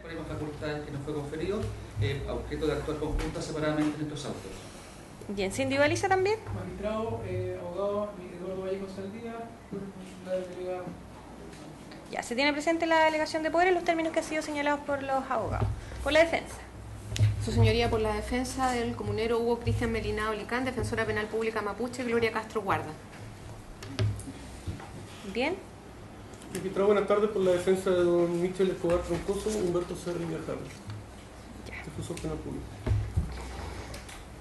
Con las facultades que nos fue conferido, a objeto de actuar conjuntas separadamente en estos autos. Bien, ¿se individualiza también? Magistrado, abogado Eduardo Vallejo Saldía, la delegada. Ya, se tiene presente la delegación de poder en los términos que han sido señalados por los abogados. Por la defensa. Su señoría, por la defensa del comunero Hugo Cristian Melinao Licán, defensora penal pública mapuche, Gloria Castro Guarda. Bien. Magistrado, buenas tardes, por la defensa de don Michel Escobar Troncoso, Humberto Serra Ingartable. Ya. Defensor penal público.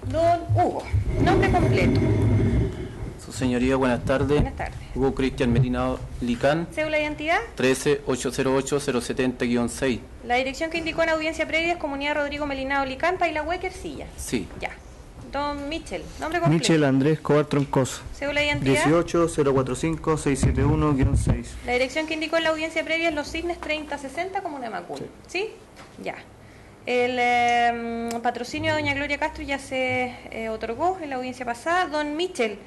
Don Hugo, nombre completo. Su señoría, buenas tardes. Buenas tardes. Hugo Cristian Melinao Licán, Cédula de identidad. 13-808-070-6. La dirección que indicó en audiencia previa es Comunidad Rodrigo Melinao Licán, Pailahue, Ercilla. Sí. Ya. Don Michel, nombre completo. Michel Andrés Escobar Troncoso. Cédula de identidad. 18-045-671-6. La dirección que indicó en la audiencia previa es Los Cisnes 3060, Comuna de Macul. ¿Sí? Ya. El patrocinio de doña Gloria Castro ya se otorgó en la audiencia pasada. Don Michel,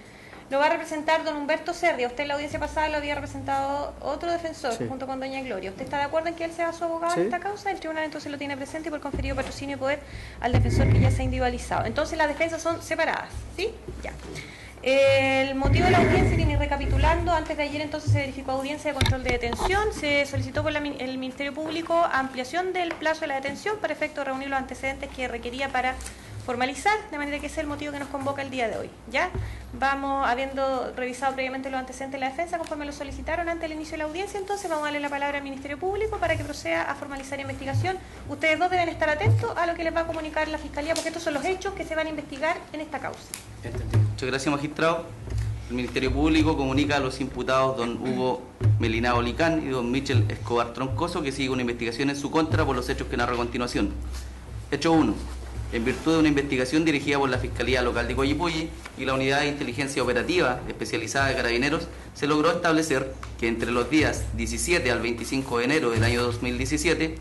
lo va a representar don Humberto Serra. Usted en la audiencia pasada lo había representado otro defensor, sí, junto con doña Gloria. ¿Usted está de acuerdo en que él sea su abogado sí, en esta causa? El tribunal entonces lo tiene presente y por conferido patrocinio y poder al defensor que ya se ha individualizado. Entonces las defensas son separadas, ¿sí? Ya. El motivo de la audiencia, y recapitulando, antes de ayer entonces se verificó audiencia de control de detención, se solicitó por el Ministerio Público ampliación del plazo de la detención para efecto de reunir los antecedentes que requería para formalizar, de manera que ese es el motivo que nos convoca el día de hoy. ¿Ya? Vamos, habiendo revisado previamente los antecedentes de la defensa, conforme lo solicitaron antes del inicio de la audiencia, entonces vamos a darle la palabra al Ministerio Público para que proceda a formalizar la investigación. Ustedes dos deben estar atentos a lo que les va a comunicar la Fiscalía, porque estos son los hechos que se van a investigar en esta causa. Entendido. Muchas gracias, magistrado. El Ministerio Público comunica a los imputados don Hugo Melinao Licán y don Michel Escobar Troncoso que sigue una investigación en su contra por los hechos que narro a continuación. Hecho 1. En virtud de una investigación dirigida por la Fiscalía Local de Coyipulli y la Unidad de Inteligencia Operativa Especializada de Carabineros, se logró establecer que entre los días 17 al 25 de enero del año 2017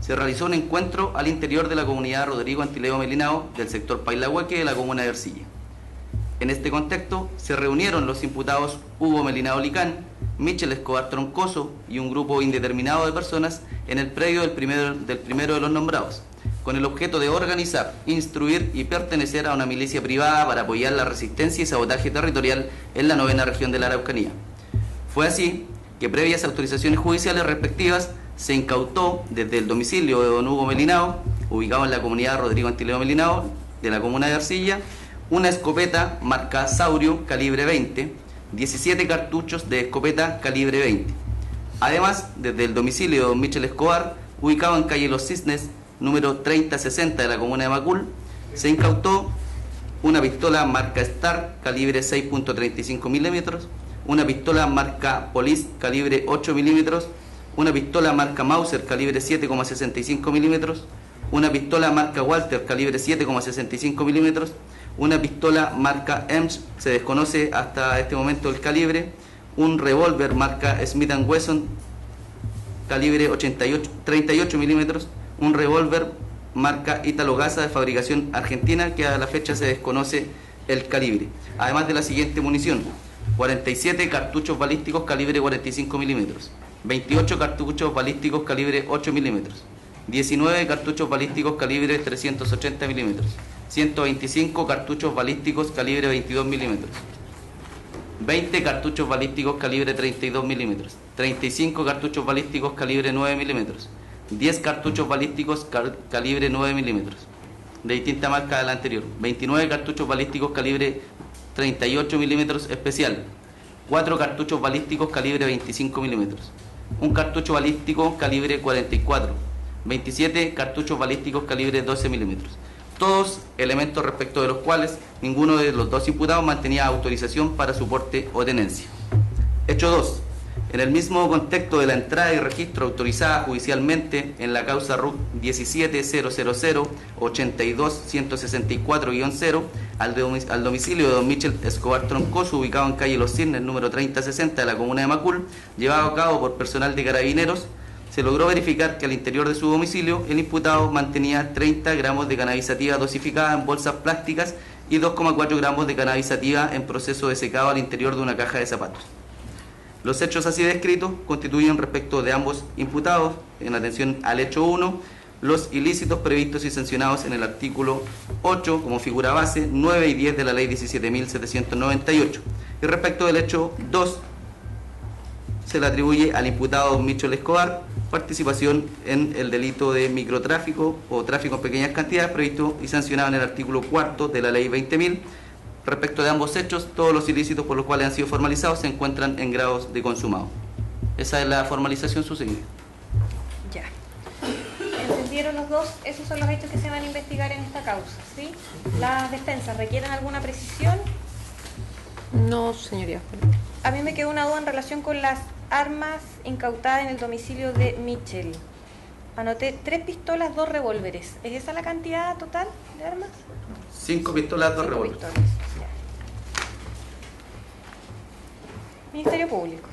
se realizó un encuentro al interior de la comunidad Rodrigo Antileo Melinao del sector Pailahueque de la comuna de Ercilla. En este contexto se reunieron los imputados Hugo Melinao Licán, Michel Escobar Troncoso y un grupo indeterminado de personas en el predio del primero de los nombrados, con el objeto de organizar, instruir y pertenecer a una milicia privada para apoyar la resistencia y sabotaje territorial en la 9ª región de la Araucanía. Fue así que, previas autorizaciones judiciales respectivas, se incautó desde el domicilio de don Hugo Melinao, ubicado en la comunidad Rodrigo Antileo Melinao de la comuna de Ercilla, una escopeta marca Saurio calibre 20, 17 cartuchos de escopeta calibre 20. Además, desde el domicilio de don Michel Escobar, ubicado en calle Los Cisnes, número 3060 de la comuna de Macul, se incautó una pistola marca Star calibre 6.35 milímetros, una pistola marca Police calibre 8 milímetros, una pistola marca Mauser calibre 7,65 milímetros, una pistola marca Walter calibre 7,65 milímetros, una pistola marca EMS, se desconoce hasta este momento el calibre, un revólver marca Smith & Wesson calibre 38 milímetros, un revólver marca Italo Gaza de fabricación argentina que a la fecha se desconoce el calibre, además de la siguiente munición: 47 cartuchos balísticos calibre 45 milímetros, 28 cartuchos balísticos calibre 8 milímetros, 19 cartuchos balísticos calibre 380 milímetros, 125 cartuchos balísticos calibre 22 milímetros, 20 cartuchos balísticos calibre 32 milímetros, 35 cartuchos balísticos calibre 9 milímetros, 10 cartuchos balísticos calibre 9 milímetros, de distinta marca de la anterior, 29 cartuchos balísticos calibre 38 milímetros especial, 4 cartuchos balísticos calibre 25 milímetros, un cartucho balístico calibre 44, 27 cartuchos balísticos calibre 12 milímetros. Todos elementos respecto de los cuales ninguno de los dos imputados mantenía autorización para su porte o tenencia. Hecho 2. En el mismo contexto de la entrada y registro autorizada judicialmente en la causa RUC 17.000.82.164-0 al domicilio de don Michel Escobar Troncoso, ubicado en calle Los Cisnes, número 3060 de la comuna de Macul, llevado a cabo por personal de Carabineros, se logró verificar que al interior de su domicilio el imputado mantenía 30 gramos de cannabis sativa dosificada en bolsas plásticas y 2,4 gramos de cannabis sativa en proceso de secado al interior de una caja de zapatos. Los hechos así descritos constituyen respecto de ambos imputados, en atención al hecho 1, los ilícitos previstos y sancionados en el artículo 8 como figura base, 9 y 10 de la ley 17.798. Y respecto del hecho 2, se le atribuye al imputado Michel Escobar participación en el delito de microtráfico o tráfico en pequeñas cantidades previsto y sancionado en el artículo 4 de la ley 20.000. Respecto de ambos hechos, todos los ilícitos por los cuales han sido formalizados se encuentran en grados de consumado. Esa es la formalización, su señoría. Ya. ¿Entendieron los dos? Esos son los hechos que se van a investigar en esta causa, ¿sí? ¿Las defensas requieren alguna precisión? No, señoría. A mí me quedó una duda en relación con las armas incautadas en el domicilio de Michel. Anoté 3 pistolas, 2 revólveres. ¿Es esa la cantidad total de armas? 5 pistolas, 2 5 revólveres. pistolas, ya. Ministerio Público.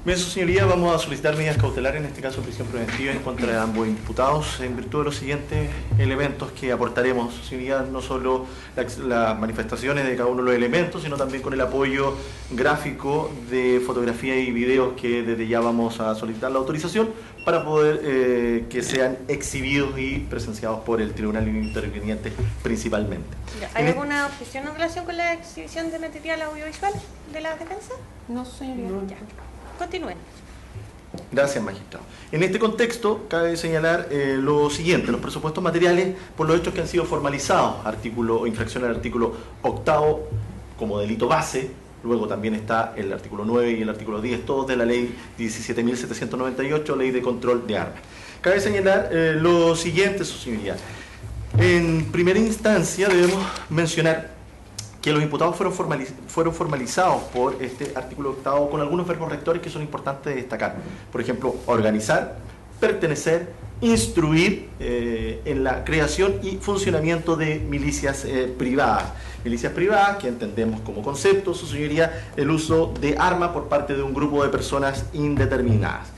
Bien, su señoría, vamos a solicitar medidas cautelares, en este caso prisión preventiva, en contra de ambos imputados, en virtud de los siguientes elementos que aportaremos, su señoría, no solo las manifestaciones de cada uno de los elementos, sino también con el apoyo gráfico de fotografía y videos que desde ya vamos a solicitar la autorización para poder que sean exhibidos y presenciados por el tribunal interviniente principalmente. Ya. ¿Hay alguna objeción en relación con la exhibición de material audiovisual de la defensa? No, señoría. Ya. Continúen. Gracias, magistrado. En este contexto, cabe señalar lo siguiente: los presupuestos materiales por los hechos que han sido formalizados, artículo o infracción al artículo 8 como delito base, luego también está el artículo 9 y el artículo 10, todos de la ley 17.798, ley de control de armas. Cabe señalar lo siguiente, su señoría. En primera instancia debemos mencionar que los imputados fueron formalizados por este artículo 8 con algunos verbos rectores que son importantes de destacar. Por ejemplo, organizar, pertenecer, instruir en la creación y funcionamiento de milicias privadas. Milicias privadas que entendemos como concepto, su señoría, el uso de armas por parte de un grupo de personas indeterminadas.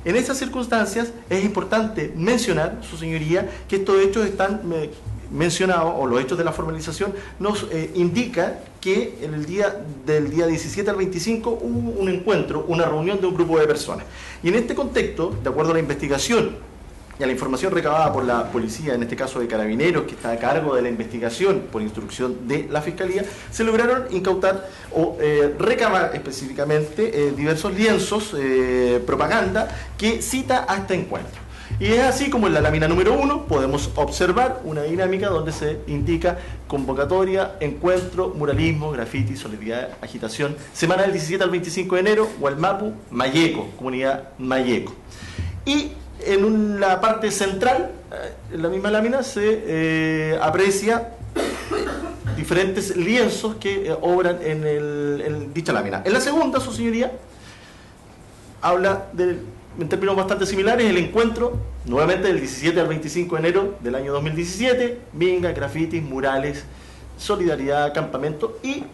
En esas circunstancias es importante mencionar, su señoría, que estos hechos están mencionados, o los hechos de la formalización nos indican que en el día del día 17 al 25 hubo un encuentro, una reunión de un grupo de personas. Y en este contexto, de acuerdo a la investigación y a la información recabada por la policía, en este caso de Carabineros, que está a cargo de la investigación por instrucción de la Fiscalía, se lograron incautar o recabar específicamente diversos lienzos, propaganda, que cita a este encuentro. Y es así como en la lámina número 1 podemos observar una dinámica donde se indica convocatoria, encuentro, muralismo, grafiti, solidaridad, agitación, semana del 17 al 25 de enero, Hualmapu, Mayeco, comunidad Mayeco. Y en la parte central, en la misma lámina, se aprecia diferentes lienzos que obran en dicha lámina. En la segunda, su señoría, habla en términos bastante similares, el encuentro, nuevamente del 17 al 25 de enero del año 2017, binga, grafitis, murales, solidaridad, campamento, y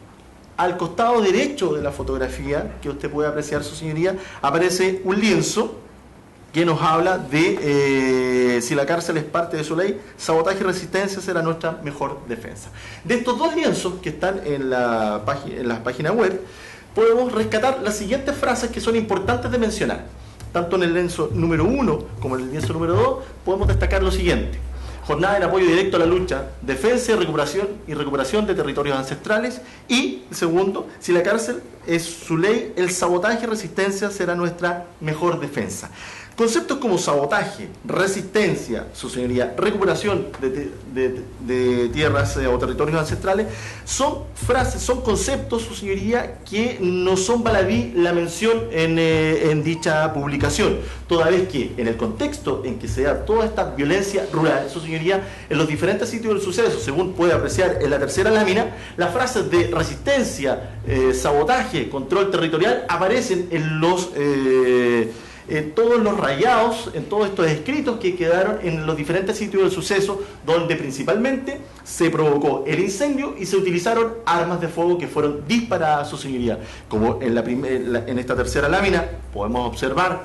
al costado derecho de la fotografía, que usted puede apreciar, su señoría, aparece un lienzo que nos habla de si la cárcel es parte de su ley, sabotaje y resistencia será nuestra mejor defensa. De estos dos lienzos que están en la página web, podemos rescatar las siguientes frases que son importantes de mencionar. Tanto en el lienzo número 1 como en el lienzo número 2 podemos destacar lo siguiente: jornada en apoyo directo a la lucha, defensa y recuperación de territorios ancestrales. Y segundo, si la cárcel es su ley, el sabotaje y resistencia será nuestra mejor defensa. Conceptos como sabotaje, resistencia, su señoría, recuperación de tierras o territorios ancestrales, son frases, son conceptos, su señoría, que no son baladí la mención en dicha publicación, toda vez que en el contexto en que se da toda esta violencia rural, su señoría, en los diferentes sitios del suceso, según puede apreciar en la tercera lámina, las frases de resistencia, sabotaje, control territorial aparecen en todos los rayados, en todos estos escritos que quedaron en los diferentes sitios del suceso, donde principalmente se provocó el incendio y se utilizaron armas de fuego que fueron disparadas, su señoría. Como en esta tercera lámina podemos observar,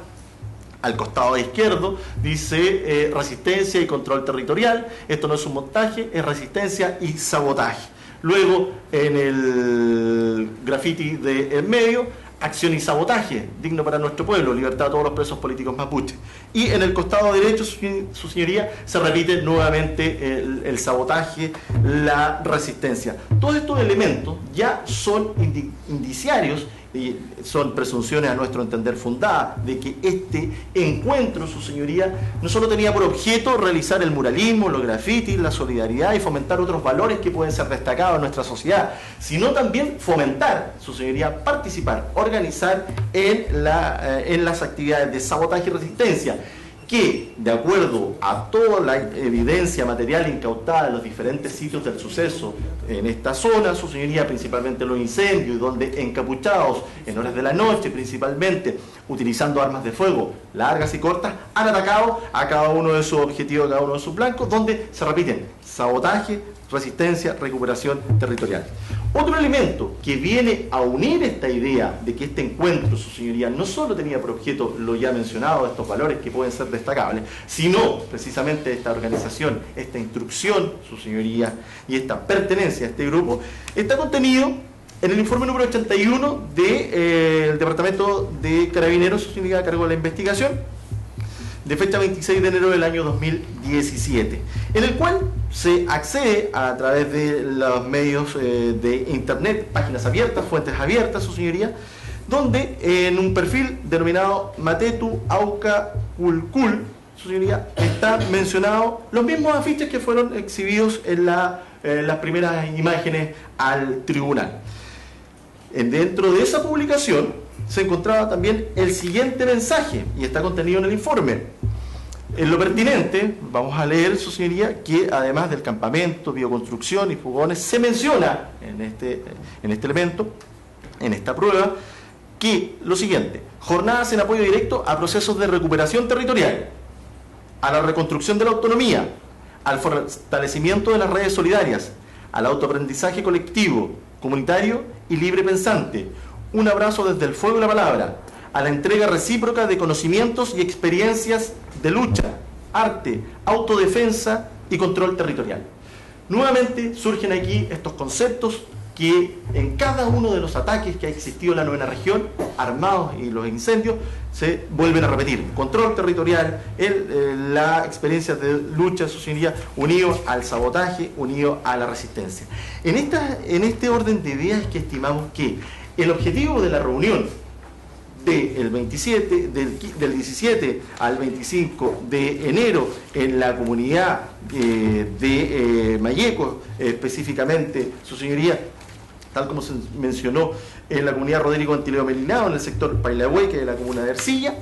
al costado izquierdo dice resistencia y control territorial. Esto no es un montaje, es resistencia y sabotaje. Luego, en el grafiti del medio, acción y sabotaje, digno para nuestro pueblo, libertad a todos los presos políticos mapuches. Y en el costado derecho, su señoría, se repite nuevamente el sabotaje, la resistencia. Todos estos elementos ya son indiciarios y son presunciones a nuestro entender fundadas de que este encuentro, su señoría, no solo tenía por objeto realizar el muralismo, los grafitis, la solidaridad y fomentar otros valores que pueden ser destacados en nuestra sociedad, sino también fomentar, su señoría, participar, organizar en las actividades de sabotaje y resistencia, que, de acuerdo a toda la evidencia material incautada en los diferentes sitios del suceso en esta zona, su señoría, principalmente los incendios, donde encapuchados en horas de la noche, principalmente utilizando armas de fuego largas y cortas, han atacado a cada uno de sus objetivos, a cada uno de sus blancos, donde se repiten sabotaje, resistencia, recuperación territorial. Otro elemento que viene a unir esta idea de que este encuentro, su señoría, no solo tenía por objeto lo ya mencionado, estos valores que pueden ser destacables, sino precisamente esta organización, esta instrucción, su señoría, y esta pertenencia a este grupo, está contenido en el informe número 81 del Departamento de Carabineros, su señoría, a cargo de la investigación, de fecha 26 de enero del año 2017, en el cual se accede a través de los medios de internet, páginas abiertas, fuentes abiertas, su señoría, donde en un perfil denominado Matetu Auca Culcul, su señoría, está mencionado los mismos afiches que fueron exhibidos en las primeras imágenes al tribunal. Dentro de esa publicación se encontraba también el siguiente mensaje, y está contenido en el informe. En lo pertinente, vamos a leer, su señoría, que además del campamento, bioconstrucción y fogones, se menciona en este elemento, en esta prueba, que lo siguiente: jornadas en apoyo directo a procesos de recuperación territorial, a la reconstrucción de la autonomía, al fortalecimiento de las redes solidarias, al autoaprendizaje colectivo, comunitario y libre pensante, un abrazo desde el fuego y la palabra, a la entrega recíproca de conocimientos y experiencias de lucha, arte, autodefensa y control territorial. Nuevamente surgen aquí estos conceptos que en cada uno de los ataques que ha existido en la novena región, armados y los incendios, se vuelven a repetir. Control territorial, la experiencia de lucha, su señoría, unido al sabotaje, unido a la resistencia. En este orden de ideas es que estimamos que el objetivo de la reunión del 17 al 25 de enero en la comunidad de Mayeco, específicamente, su señoría, tal como se mencionó, en la comunidad Rodrigo Antileo Melinao, en el sector Pailahueque de la comuna de Ercilla,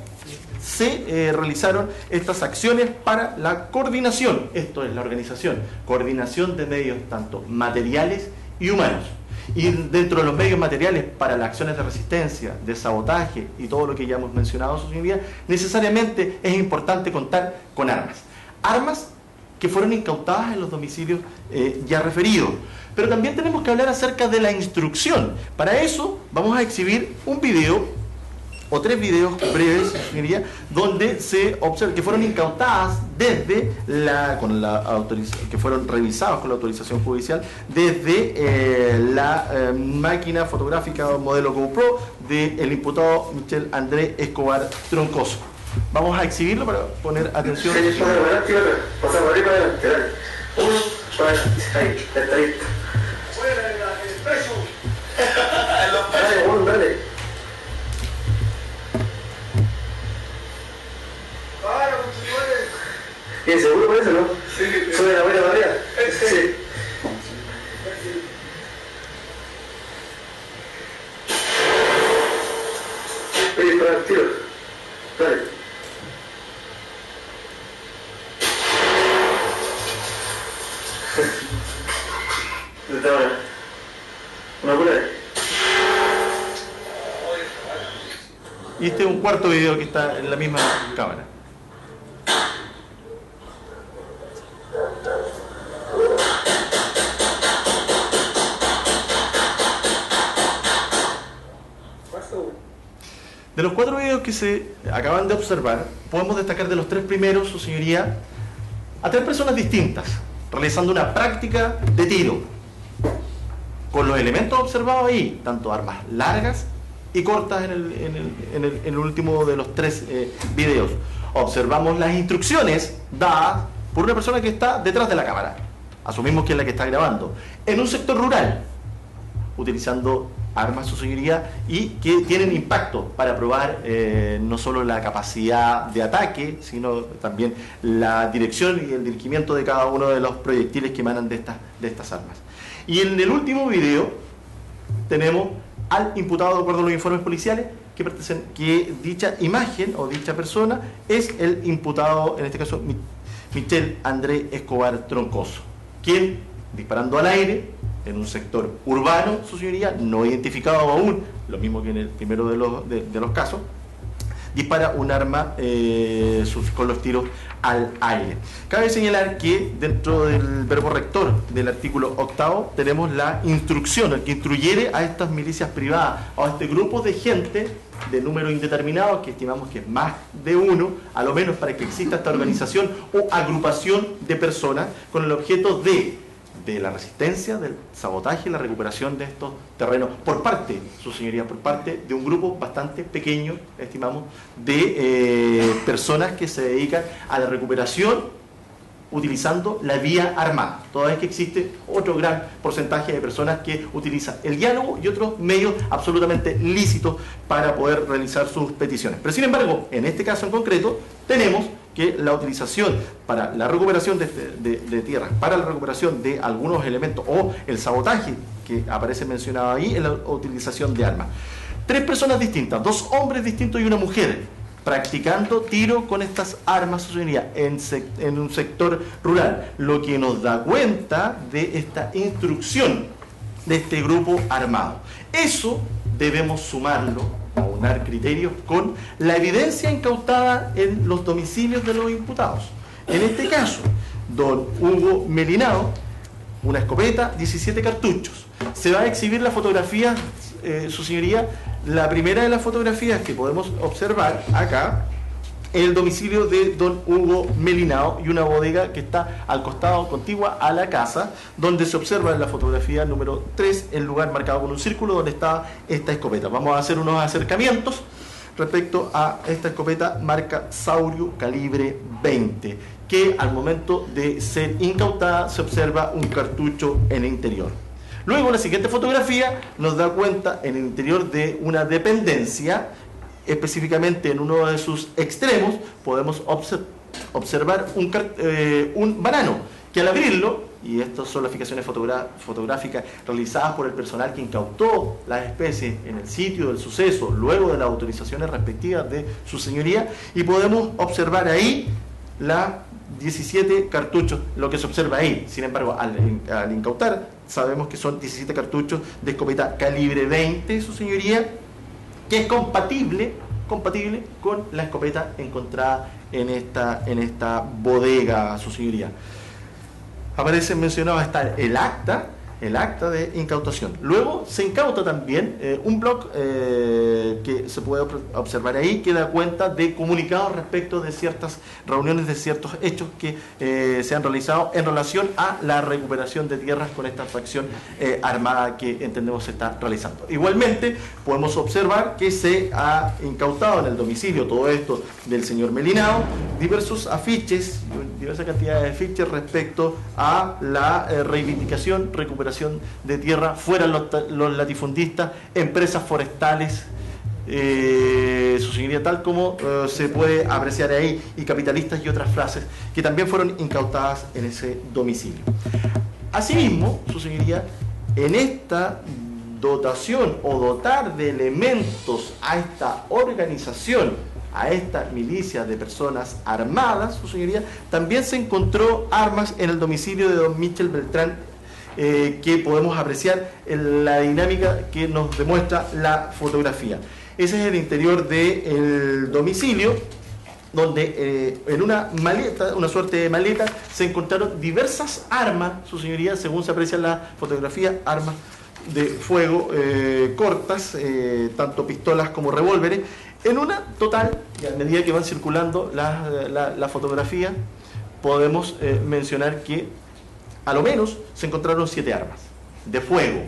se realizaron estas acciones para la coordinación, esto es la organización, coordinación de medios tanto materiales y humanos. Y dentro de los medios materiales para las acciones de resistencia, de sabotaje y todo lo que ya hemos mencionado, su señoría, necesariamente es importante contar con armas. Armas que fueron incautadas en los domicilios ya referidos. Pero también tenemos que hablar acerca de la instrucción. Para eso vamos a exhibir un video o 3 videos breves, señoría, donde se observa que fueron incautadas desde que fueron revisados con la autorización judicial desde la máquina fotográfica modelo GoPro del imputado Michel Andrés Escobar Troncoso. Vamos a exhibirlo para poner atención. Pasamos arriba para adelante, dale. 1, para ahí, está ahí. Dale, dale. ¿Bien seguro por eso, no? Sí. ¿Sube la buena todavía? Sí. Voy a disparar el tiro. Dale. Está buena. Una pura. Y este es un cuarto video que está en la misma cámara. De los 4 videos que se acaban de observar, podemos destacar de los 3 primeros, su señoría, a 3 personas distintas, realizando una práctica de tiro, con los elementos observados ahí, tanto armas largas y cortas en el último de los 3 videos. Observamos las instrucciones dadas por una persona que está detrás de la cámara. Asumimos que es la que está grabando. En un sector rural, utilizando armas, su señoría, y que tienen impacto para probar no solo la capacidad de ataque, sino también la dirección y el dirigimiento de cada uno de los proyectiles que emanan de estas armas. Y en el último video tenemos al imputado, de acuerdo a los informes policiales, que dicha imagen o dicha persona es el imputado, en este caso Michel André Escobar Troncoso, quien, disparando al aire en un sector urbano, su señoría, no identificado aún, lo mismo que en el primero de los casos, dispara un arma con los tiros al aire. Cabe señalar que dentro del verbo rector del artículo 8 tenemos la instrucción, el que instruyere a estas milicias privadas, a este grupo de gente de número indeterminado, que estimamos que es más de uno, a lo menos para que exista esta organización o agrupación de personas con el objeto de la resistencia, del sabotaje y la recuperación de estos terrenos por parte, su señoría, por parte de un grupo bastante pequeño, estimamos, de personas que se dedican a la recuperación utilizando la vía armada, toda vez que existe otro gran porcentaje de personas que utilizan el diálogo y otros medios absolutamente lícitos para poder realizar sus peticiones. Pero sin embargo, en este caso en concreto, tenemos que la utilización para la recuperación de tierras, para la recuperación de algunos elementos o el sabotaje que aparece mencionado ahí, es la utilización de armas. 3 personas distintas, 2 hombres distintos y una mujer, practicando tiro con estas armas, su señoría, en un sector rural, lo que nos da cuenta de esta instrucción de este grupo armado. Eso debemos sumarlo, aunar criterios con la evidencia incautada en los domicilios de los imputados. En este caso, don Hugo Melinao, una escopeta, 17 cartuchos. Se va a exhibir la fotografía, su señoría, la primera de las fotografías que podemos observar acá, el domicilio de don Hugo Melinao y una bodega que está al costado, contigua a la casa, donde se observa en la fotografía número 3 el lugar marcado con un círculo donde está esta escopeta. Vamos a hacer unos acercamientos respecto a esta escopeta marca Saurio calibre 20, que al momento de ser incautada se observa un cartucho en el interior. Luego la siguiente fotografía nos da cuenta en el interior de una dependencia, específicamente en uno de sus extremos podemos observar un banano que al abrirlo, y estas son las fijaciones fotográficas realizadas por el personal que incautó las especies en el sitio del suceso luego de las autorizaciones respectivas de su señoría, y podemos observar ahí las 17 cartuchos, lo que se observa ahí. Sin embargo, al incautar sabemos que son 17 cartuchos de escopeta calibre 20, su señoría, que es compatible con la escopeta encontrada en esta bodega, su señoría. Aparece mencionado está el acta de incautación. Luego se incauta también un blog que se puede observar ahí, que da cuenta de comunicados respecto de ciertas reuniones, de ciertos hechos que se han realizado en relación a la recuperación de tierras con esta facción armada que entendemos se está realizando. Igualmente podemos observar que se ha incautado en el domicilio, todo esto del señor Melinao, diversos afiches, diversa cantidad de afiches respecto a la reivindicación, recuperación de tierra fuera los latifundistas, empresas forestales, su señoría, tal como se puede apreciar ahí, y capitalistas y otras frases que también fueron incautadas en ese domicilio. Asimismo, su señoría, en esta dotación o dotar de elementos a esta organización, a esta milicia de personas armadas, su señoría, también se encontró armas en el domicilio de don Michel Beltrán, que podemos apreciar en la dinámica que nos demuestra la fotografía. Ese es el interior del domicilio, donde en una maleta, una suerte de maleta, se encontraron diversas armas, su señoría, según se aprecia en la fotografía, armas de fuego cortas, tanto pistolas como revólveres, en una total, y a medida que van circulando la fotografía, podemos mencionar que a lo menos se encontraron 7 armas de fuego,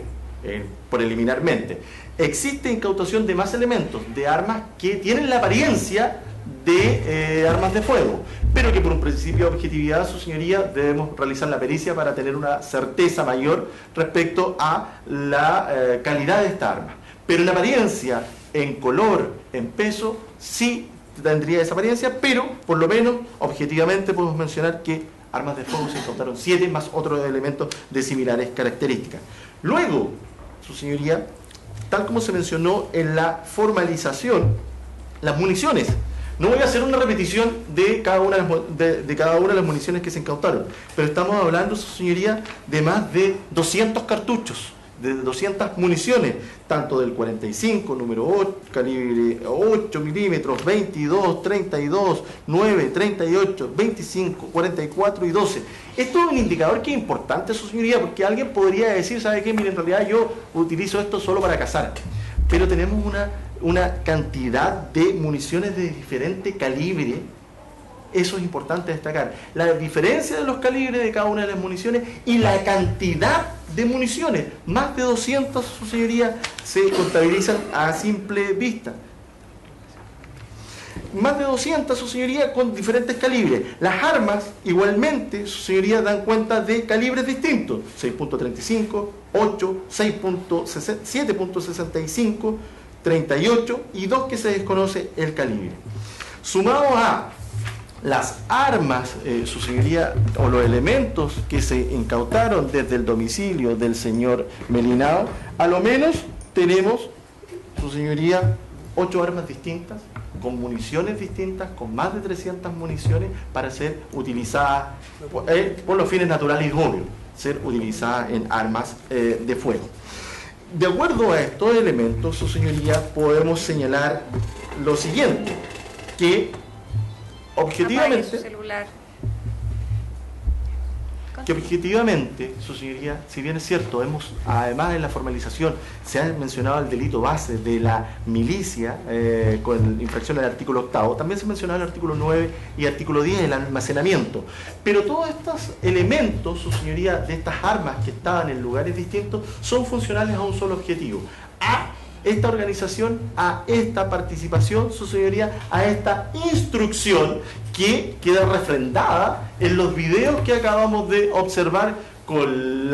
preliminarmente. existe incautación de más elementos, de armas que tienen la apariencia de armas de fuego, pero que por un principio de objetividad, su señoría, debemos realizar la pericia para tener una certeza mayor respecto a la calidad de esta arma. Pero en apariencia, en color, en peso, sí tendría esa apariencia, pero por lo menos objetivamente podemos mencionar que armas de fuego se incautaron 7 más otros elementos de similares características. Luego, su señoría, tal como se mencionó en la formalización, las municiones. No voy a hacer una repetición de cada una de las municiones que se incautaron, pero estamos hablando, su señoría, de más de 200 cartuchos, de 200 municiones, tanto del 45, número 8, calibre 8 milímetros, 22, 32, 9, 38, 25, 44 y 12. Esto es un indicador que es importante, su señoría, porque alguien podría decir, ¿sabe qué? Mire, en realidad yo utilizo esto solo para cazar. Pero tenemos una cantidad de municiones de diferente calibre. Eso es importante destacar. La diferencia de los calibres de cada una de las municiones y la cantidad de municiones. Más de 200, su señoría, se contabilizan a simple vista. Más de 200, su señoría, con diferentes calibres. Las armas, igualmente, su señoría, dan cuenta de calibres distintos. 6.35, 8, 7.65, 38 y 2 que se desconoce el calibre. Sumado a las armas, su señoría, o los elementos que se incautaron desde el domicilio del señor Melinao, a lo menos tenemos, su señoría, 8 armas distintas, con municiones distintas, con más de 300 municiones para ser utilizadas por los fines naturales y obvios, ser utilizadas en armas de fuego. De acuerdo a estos elementos, su señoría, podemos señalar lo siguiente, que objetivamente, su señoría, si bien es cierto, además de la formalización, se ha mencionado el delito base de la milicia con infracción al artículo 8, también se ha mencionado el artículo 9 y artículo 10, el almacenamiento. Pero todos estos elementos, su señoría, de estas armas que estaban en lugares distintos, son funcionales a un solo objetivo: a esta organización, a esta participación, su señoría, a esta instrucción que queda refrendada en los videos que acabamos de observar, con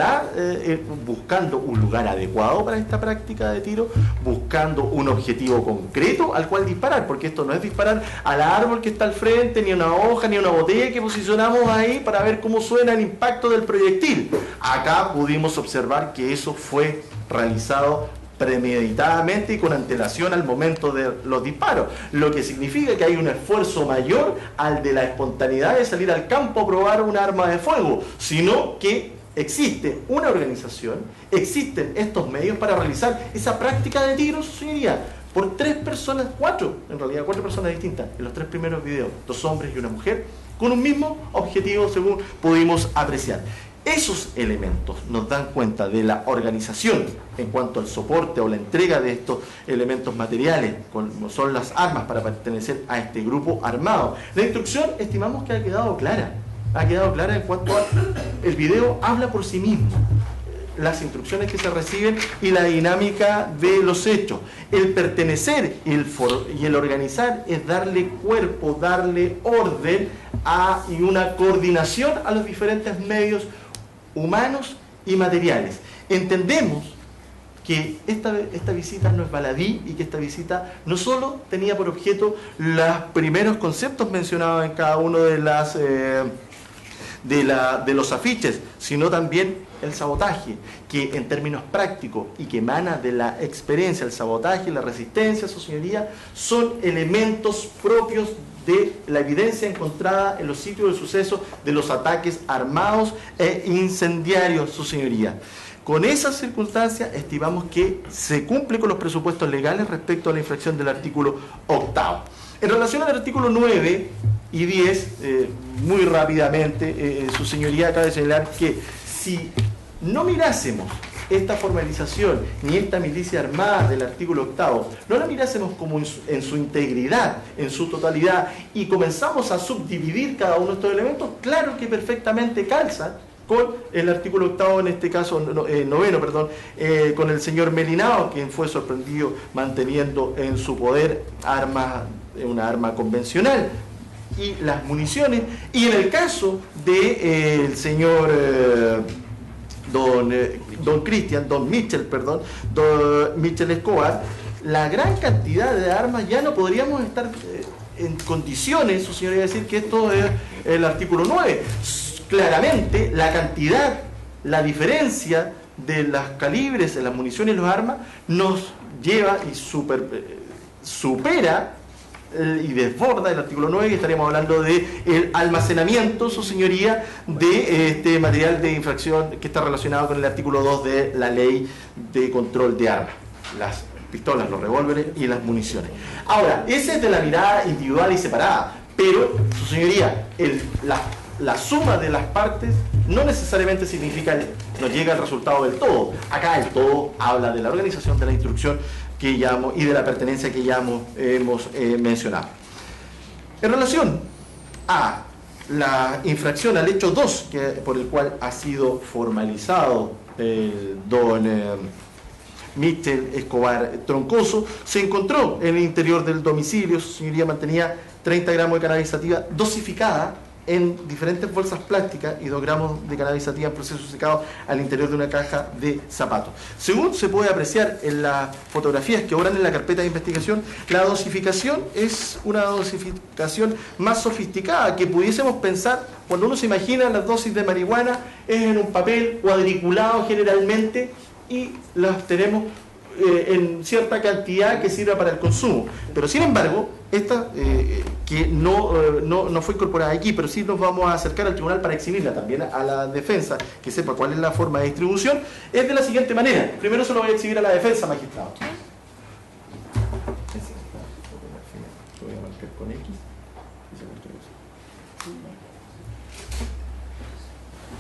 buscando un lugar adecuado para esta práctica de tiro, buscando un objetivo concreto al cual disparar, porque esto no es disparar al árbol que está al frente, ni a una hoja, ni a una botella que posicionamos ahí para ver cómo suena el impacto del proyectil. Acá pudimos observar que eso fue realizado premeditadamente y con antelación al momento de los disparos, lo que significa que hay un esfuerzo mayor al de la espontaneidad de salir al campo a probar un arma de fuego, sino que existe una organización, existen estos medios para realizar esa práctica de tiro, su señoría, por 3 personas, 4 personas distintas, en los 3 primeros videos, 2 hombres y una mujer, con un mismo objetivo según pudimos apreciar. Esos elementos nos dan cuenta de la organización en cuanto al soporte o la entrega de estos elementos materiales, como son las armas para pertenecer a este grupo armado. La instrucción estimamos que ha quedado clara en cuanto a el video habla por sí mismo, las instrucciones que se reciben y la dinámica de los hechos. El pertenecer y el organizar es darle cuerpo, darle orden y una coordinación a los diferentes medios humanos y materiales. Entendemos que esta visita no es baladí y que esta visita no solo tenía por objeto los primeros conceptos mencionados en cada uno de los afiches, sino también el sabotaje, que en términos prácticos y que emana de la experiencia, el sabotaje y la resistencia, su señoría, son elementos propios de la evidencia encontrada en los sitios del suceso de los ataques armados e incendiarios, su señoría. Con esas circunstancias estimamos que se cumple con los presupuestos legales respecto a la infracción del artículo 8. En relación al artículo 9 y 10, muy rápidamente, su señoría, cabe señalar que si no mirásemos esta formalización ni esta milicia armada del artículo 8, no la mirásemos como en su integridad, en su totalidad, y comenzamos a subdividir cada uno de estos elementos, claro que perfectamente calza con el artículo octavo, en este caso noveno, perdón, con el señor Melinao, quien fue sorprendido manteniendo en su poder una arma convencional y las municiones, y en el caso del señor don Michel Escobar, la gran cantidad de armas, ya no podríamos estar en condiciones, su señoría, decir que esto es el artículo 9. Claramente, la cantidad, la diferencia de los calibres, de las municiones y los armas, nos lleva y supera y desborda el artículo 9, y estaríamos hablando de el almacenamiento, su señoría, de este material de infracción que está relacionado con el artículo 2 de la ley de control de armas, las pistolas, los revólveres y las municiones. Ahora, ese es de la mirada individual y separada, pero, su señoría, la suma de las partes no necesariamente significa nos llega al resultado del todo. Acá el todo habla de la organización, de la instrucción que y de la pertenencia que ya hemos mencionado. En relación a la infracción al hecho 2, por el cual ha sido formalizado el don Michel Escobar Troncoso, se encontró en el interior del domicilio, su señoría mantenía 30 gramos de cannabis sativa dosificada en diferentes bolsas plásticas y 2 gramos de cannabis sativa en proceso secado al interior de una caja de zapatos. Según se puede apreciar en las fotografías que obran en la carpeta de investigación, la dosificación es una dosificación más sofisticada que pudiésemos pensar cuando uno se imagina las dosis de marihuana es en un papel cuadriculado generalmente y las tenemos en cierta cantidad que sirva para el consumo. Pero sin embargo, esta que no fue incorporada aquí, pero sí nos vamos a acercar al tribunal para exhibirla también a la defensa, que sepa cuál es la forma de distribución, es de la siguiente manera. Primero se lo voy a exhibir a la defensa, magistrado. Lo voy a marcar con X.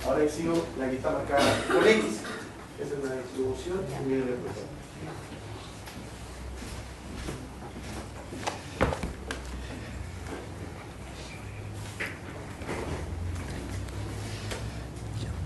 Ahora exhibo la que está marcada con X. Esa es la distribución.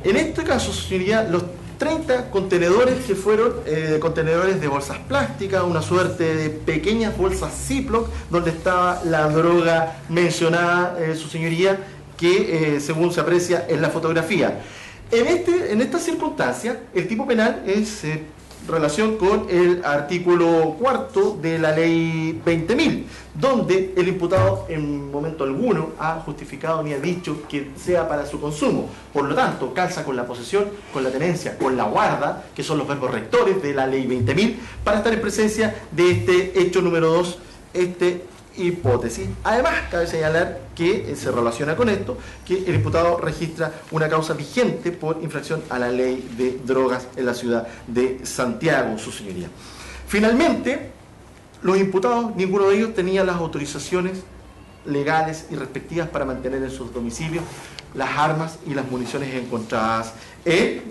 En este caso, señoría, los 30 contenedores que fueron contenedores de bolsas plásticas, una suerte de pequeñas bolsas Ziploc, donde estaba la droga mencionada, su señoría, que según se aprecia en la fotografía. En esta circunstancia, el tipo penal es relación con el artículo 4 de la ley 20.000, donde el imputado en momento alguno ha justificado ni ha dicho que sea para su consumo. Por lo tanto, calza con la posesión, con la tenencia, con la guarda, que son los verbos rectores de la ley 20.000, para estar en presencia de este hecho número 2, hipótesis. Además, cabe señalar que se relaciona con esto, que el imputado registra una causa vigente por infracción a la ley de drogas en la ciudad de Santiago, su señoría. Finalmente, los imputados, ninguno de ellos tenía las autorizaciones legales y respectivas para mantener en sus domicilios las armas y las municiones encontradas en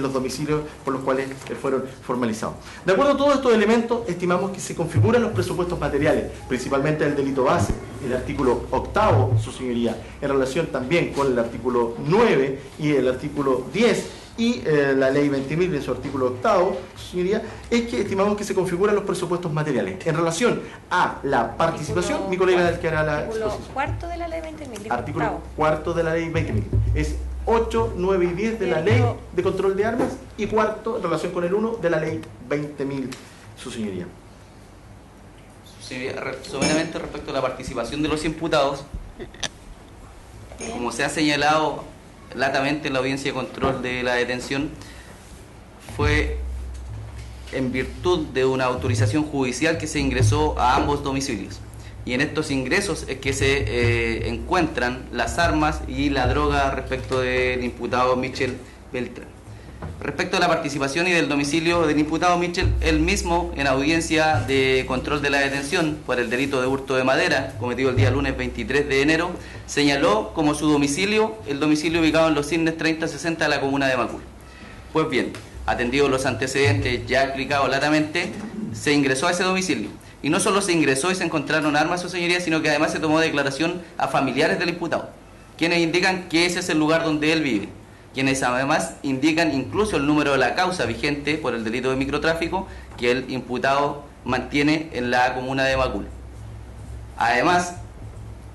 los domicilios por los cuales fueron formalizados. De acuerdo a todos estos elementos, estimamos que se configuran los presupuestos materiales, principalmente el delito base, el artículo 8, su señoría, en relación también con el artículo 9 y el artículo 10 y la ley 20.000 en su artículo 8, su señoría, es que estimamos que se configuran los presupuestos materiales. En relación a la participación, mi colega el que hará la exposición. Artículo 4 de la ley 20.000. Artículo 4 de la ley 20.000. Es 8, 9 y 10 de la ley de control de armas y cuarto en relación con el 1 de la ley 20.000, su señoría. Soberanamente respecto a la participación de los imputados, como se ha señalado latamente en la audiencia de control de la detención, fue en virtud de una autorización judicial que se ingresó a ambos domicilios. Y en estos ingresos es que se encuentran las armas y la droga respecto del imputado Michel Beltrán. Respecto a la participación y del domicilio del imputado Michel, él mismo en audiencia de control de la detención por el delito de hurto de madera, cometido el día lunes 23 de enero, señaló como su domicilio el domicilio ubicado en Los Cisnes 3060 de la comuna de Macul. Pues bien, atendidos los antecedentes ya explicados latamente, se ingresó a ese domicilio. Y no solo se ingresó y se encontraron armas, su señoría, sino que además se tomó declaración a familiares del imputado, quienes indican que ese es el lugar donde él vive. quienes además indican incluso el número de la causa vigente por el delito de microtráfico que el imputado mantiene en la comuna de Macul. Además,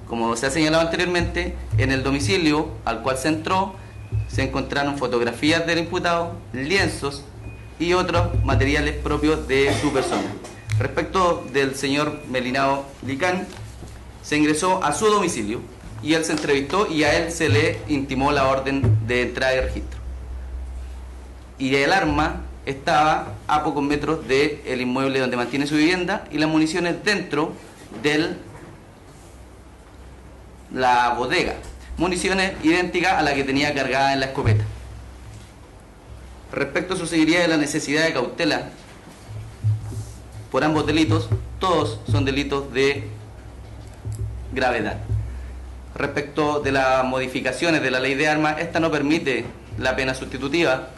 como se ha señalado anteriormente, en el domicilio al cual se entró se encontraron fotografías del imputado, lienzos y otros materiales propios de su persona. Respecto del señor Melinao Licán, se ingresó a su domicilio y él se entrevistó y a él se le intimó la orden de entrada y registro. Y el arma estaba a pocos metros del inmueble donde mantiene su vivienda y las municiones dentro de la bodega. Municiones idénticas a la que tenía cargada en la escopeta. Respecto a su seguridad y la necesidad de cautela por ambos delitos, todos son delitos de gravedad. Respecto de las modificaciones de la ley de armas, esta no permite la pena sustitutiva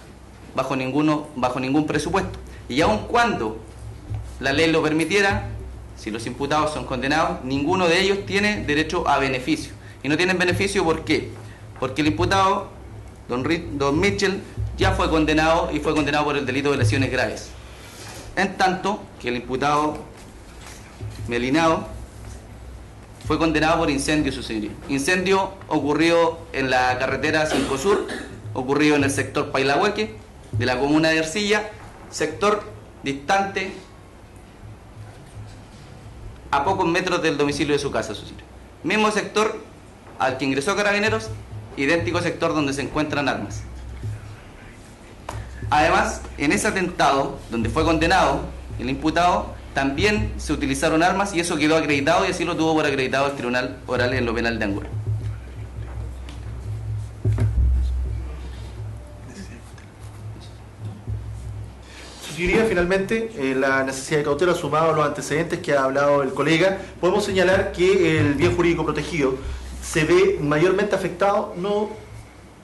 bajo ningún presupuesto. Y aun cuando la ley lo permitiera, si los imputados son condenados, ninguno de ellos tiene derecho a beneficio. Y no tienen beneficio, ¿por qué? Porque el imputado, don Mitchell, ya fue condenado y fue condenado por el delito de lesiones graves. En tanto que el imputado Melinao fue condenado por incendio, su señoría. Incendio ocurrido en la carretera 5 Sur, ocurrido en el sector Pailahueque, de la comuna de Ercilla, sector distante a pocos metros del domicilio de su casa, su señoría. Mismo sector al que ingresó Carabineros, idéntico sector donde se encuentran armas. Además, en ese atentado, donde fue condenado el imputado, también se utilizaron armas y eso quedó acreditado y así lo tuvo por acreditado el Tribunal Oral en lo Penal de Angola. Sugeriría finalmente la necesidad de cautela sumado a los antecedentes que ha hablado el colega. Podemos señalar que el bien jurídico protegido se ve mayormente afectado no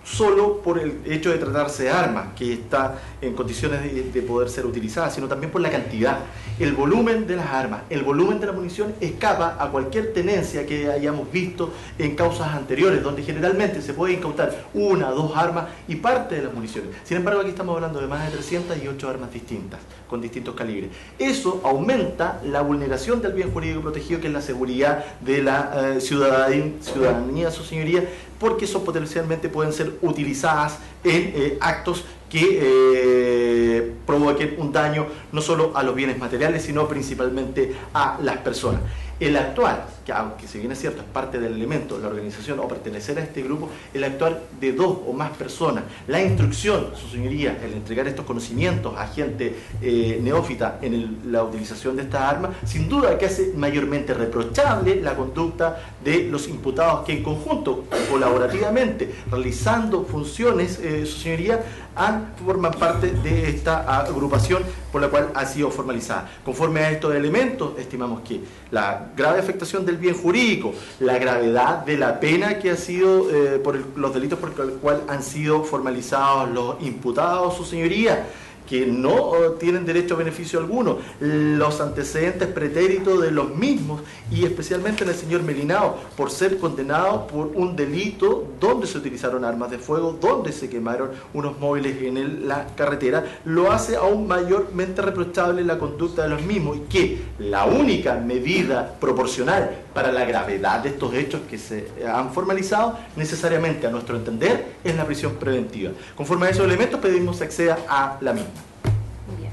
solo por el hecho de tratarse de armas, que está en condiciones de poder ser utilizadas, sino también por la cantidad. El volumen de las armas, el volumen de la munición escapa a cualquier tenencia que hayamos visto en causas anteriores, donde generalmente se puede incautar 1 o 2 armas y parte de las municiones. Sin embargo, aquí estamos hablando de más de 308 armas distintas, con distintos calibres. Eso aumenta la vulneración del bien jurídico protegido, que es la seguridad de la ciudadanía, su señoría, porque eso potencialmente pueden ser utilizadas en actos que provoquen un daño no solo a los bienes materiales, sino principalmente a las personas. El actuar, que aunque si bien es cierto, es parte del elemento, la organización o pertenecer a este grupo, el actuar de 2 o más personas, la instrucción, su señoría, el entregar estos conocimientos a gente neófita en la utilización de estas armas, sin duda que hace mayormente reprochable la conducta de los imputados que en conjunto, colaborativamente, realizando funciones, su señoría, forman parte de esta agrupación por la cual ha sido formalizada. Conforme a estos elementos, estimamos que la grave afectación del bien jurídico, la gravedad de la pena que ha sido por los delitos por los cuales han sido formalizados los imputados, su señoría, que no tienen derecho a beneficio alguno, los antecedentes pretéritos de los mismos y especialmente en el señor Melinao por ser condenado por un delito donde se utilizaron armas de fuego, donde se quemaron unos móviles en la carretera, lo hace aún mayormente reprochable la conducta de los mismos y que la única medida proporcional para la gravedad de estos hechos que se han formalizado necesariamente a nuestro entender es la prisión preventiva. Conforme a esos elementos pedimos se acceda a la misma. Bien.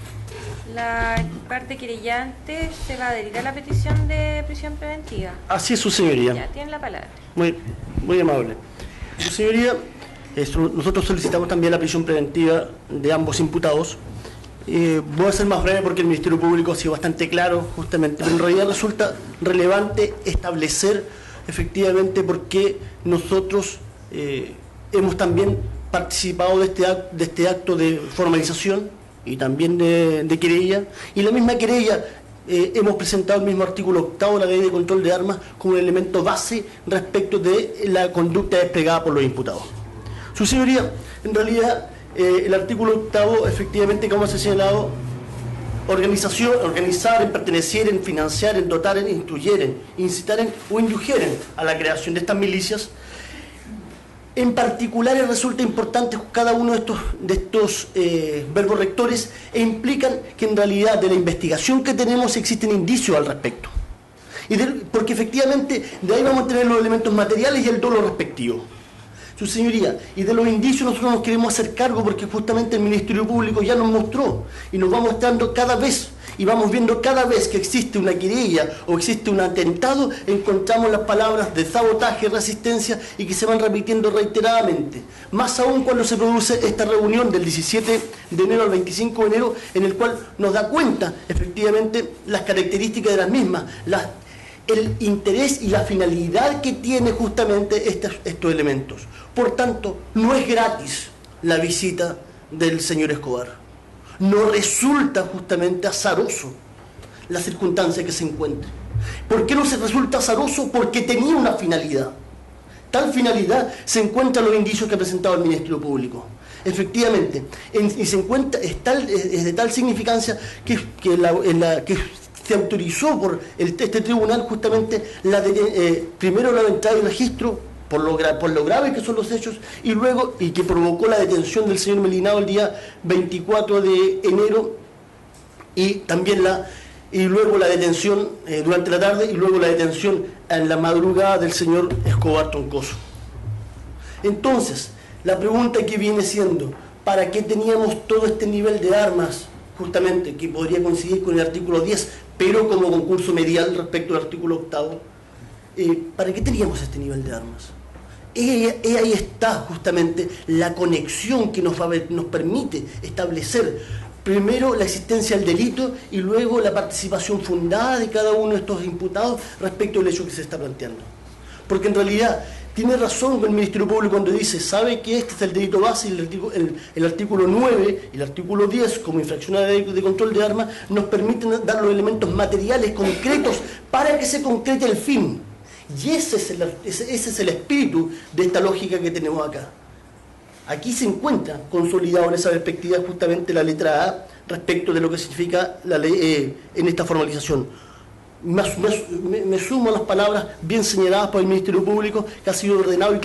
La parte querellante se va a adherir a la petición de prisión preventiva. Así es, su señoría. Ya, tienen la palabra. Muy amable. Su señoría, nosotros solicitamos también la prisión preventiva de ambos imputados. Voy a ser más breve porque el Ministerio Público ha sido bastante claro justamente, pero en realidad resulta relevante establecer efectivamente por qué nosotros hemos también participado de este acto de formalización y también de querella, y la misma querella hemos presentado el mismo artículo 8 de la Ley de Control de Armas como un elemento base respecto de la conducta desplegada por los imputados. Su señoría, en realidad el artículo 8 efectivamente, como se ha señalado, organizar, pertenecer, financiar, dotar, instruir, incitar o indujeren a la creación de estas milicias, En particular resulta importante cada uno de estos verbos rectores e implican que en realidad de la investigación que tenemos existen indicios al respecto. Porque efectivamente de ahí vamos a tener los elementos materiales y el dolo respectivo. Su señoría, y de los indicios nosotros nos queremos hacer cargo porque justamente el Ministerio Público ya nos mostró y nos va mostrando cada vez y vamos viendo cada vez que existe una querella o existe un atentado, encontramos las palabras de sabotaje, resistencia y que se van repitiendo reiteradamente. Más aún cuando se produce esta reunión del 17 de enero al 25 de enero en el cual nos da cuenta efectivamente las características de las mismas, el interés y la finalidad que tiene justamente estos elementos. Por tanto, no es gratis la visita del señor Escobar. No resulta justamente azaroso la circunstancia que se encuentra. ¿Por qué no se resulta azaroso? Porque tenía una finalidad. Tal finalidad se encuentra en los indicios que ha presentado el Ministerio Público. Efectivamente, y se encuentra, es de tal significancia que se autorizó por este tribunal justamente primero la entrada y registro por lo grave que son los hechos y luego que provocó la detención del señor Melinao el día 24 de enero y también luego la detención durante la tarde y luego la detención en la madrugada del señor Escobar Troncoso. Entonces, la pregunta que viene siendo, ¿para qué teníamos todo este nivel de armas? Justamente, que podría coincidir con el artículo 10, pero como concurso medial respecto al artículo 8, ¿para qué teníamos este nivel de armas? Ahí está justamente la conexión que nos permite establecer primero la existencia del delito y luego la participación fundada de cada uno de estos imputados respecto al hecho que se está planteando. Porque en realidad tiene razón el Ministerio Público cuando dice, sabe que este es el delito base y el artículo 9 y el artículo 10 como infracción a la ley de control de armas nos permiten dar los elementos materiales concretos para que se concrete el fin. Y ese es el espíritu de esta lógica que tenemos acá. Aquí se encuentra consolidado en esa perspectiva justamente la letra A respecto de lo que significa la ley en esta formalización. Me sumo a las palabras bien señaladas por el Ministerio Público, que ha sido ordenado y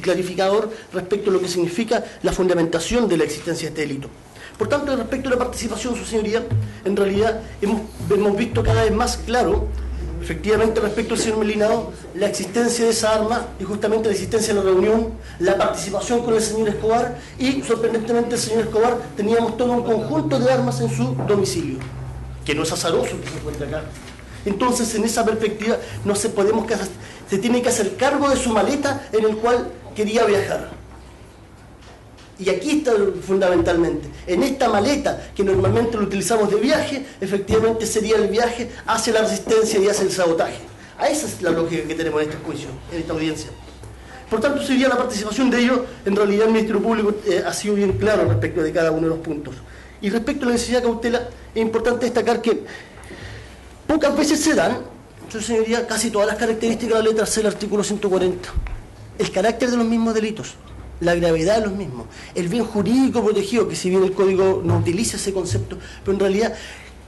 clarificador respecto a lo que significa la fundamentación de la existencia de este delito. Por tanto, respecto a la participación, su señoría, en realidad hemos visto cada vez más claro, efectivamente respecto al señor Melinao, la existencia de esa arma y justamente la existencia de la reunión, la participación con el señor Escobar y, sorprendentemente, el señor Escobar teníamos todo un conjunto de armas en su domicilio, que no es azaroso que se encuentre acá. Entonces, en esa perspectiva, se tiene que hacer cargo de su maleta en el cual quería viajar. Y aquí está fundamentalmente, en esta maleta que normalmente lo utilizamos de viaje, efectivamente sería el viaje hacia la resistencia y hacia el sabotaje. Esa es la lógica que tenemos en este juicio, en esta audiencia. Por tanto, sería la participación de ellos, en realidad el Ministerio Público ha sido bien claro respecto de cada uno de los puntos. Y respecto a la necesidad de cautela, es importante destacar que pocas veces se dan, yo señoría, casi todas las características de la letra C del artículo 140. El carácter de los mismos delitos, la gravedad de los mismos, el bien jurídico protegido, que si bien el Código no utiliza ese concepto, pero en realidad,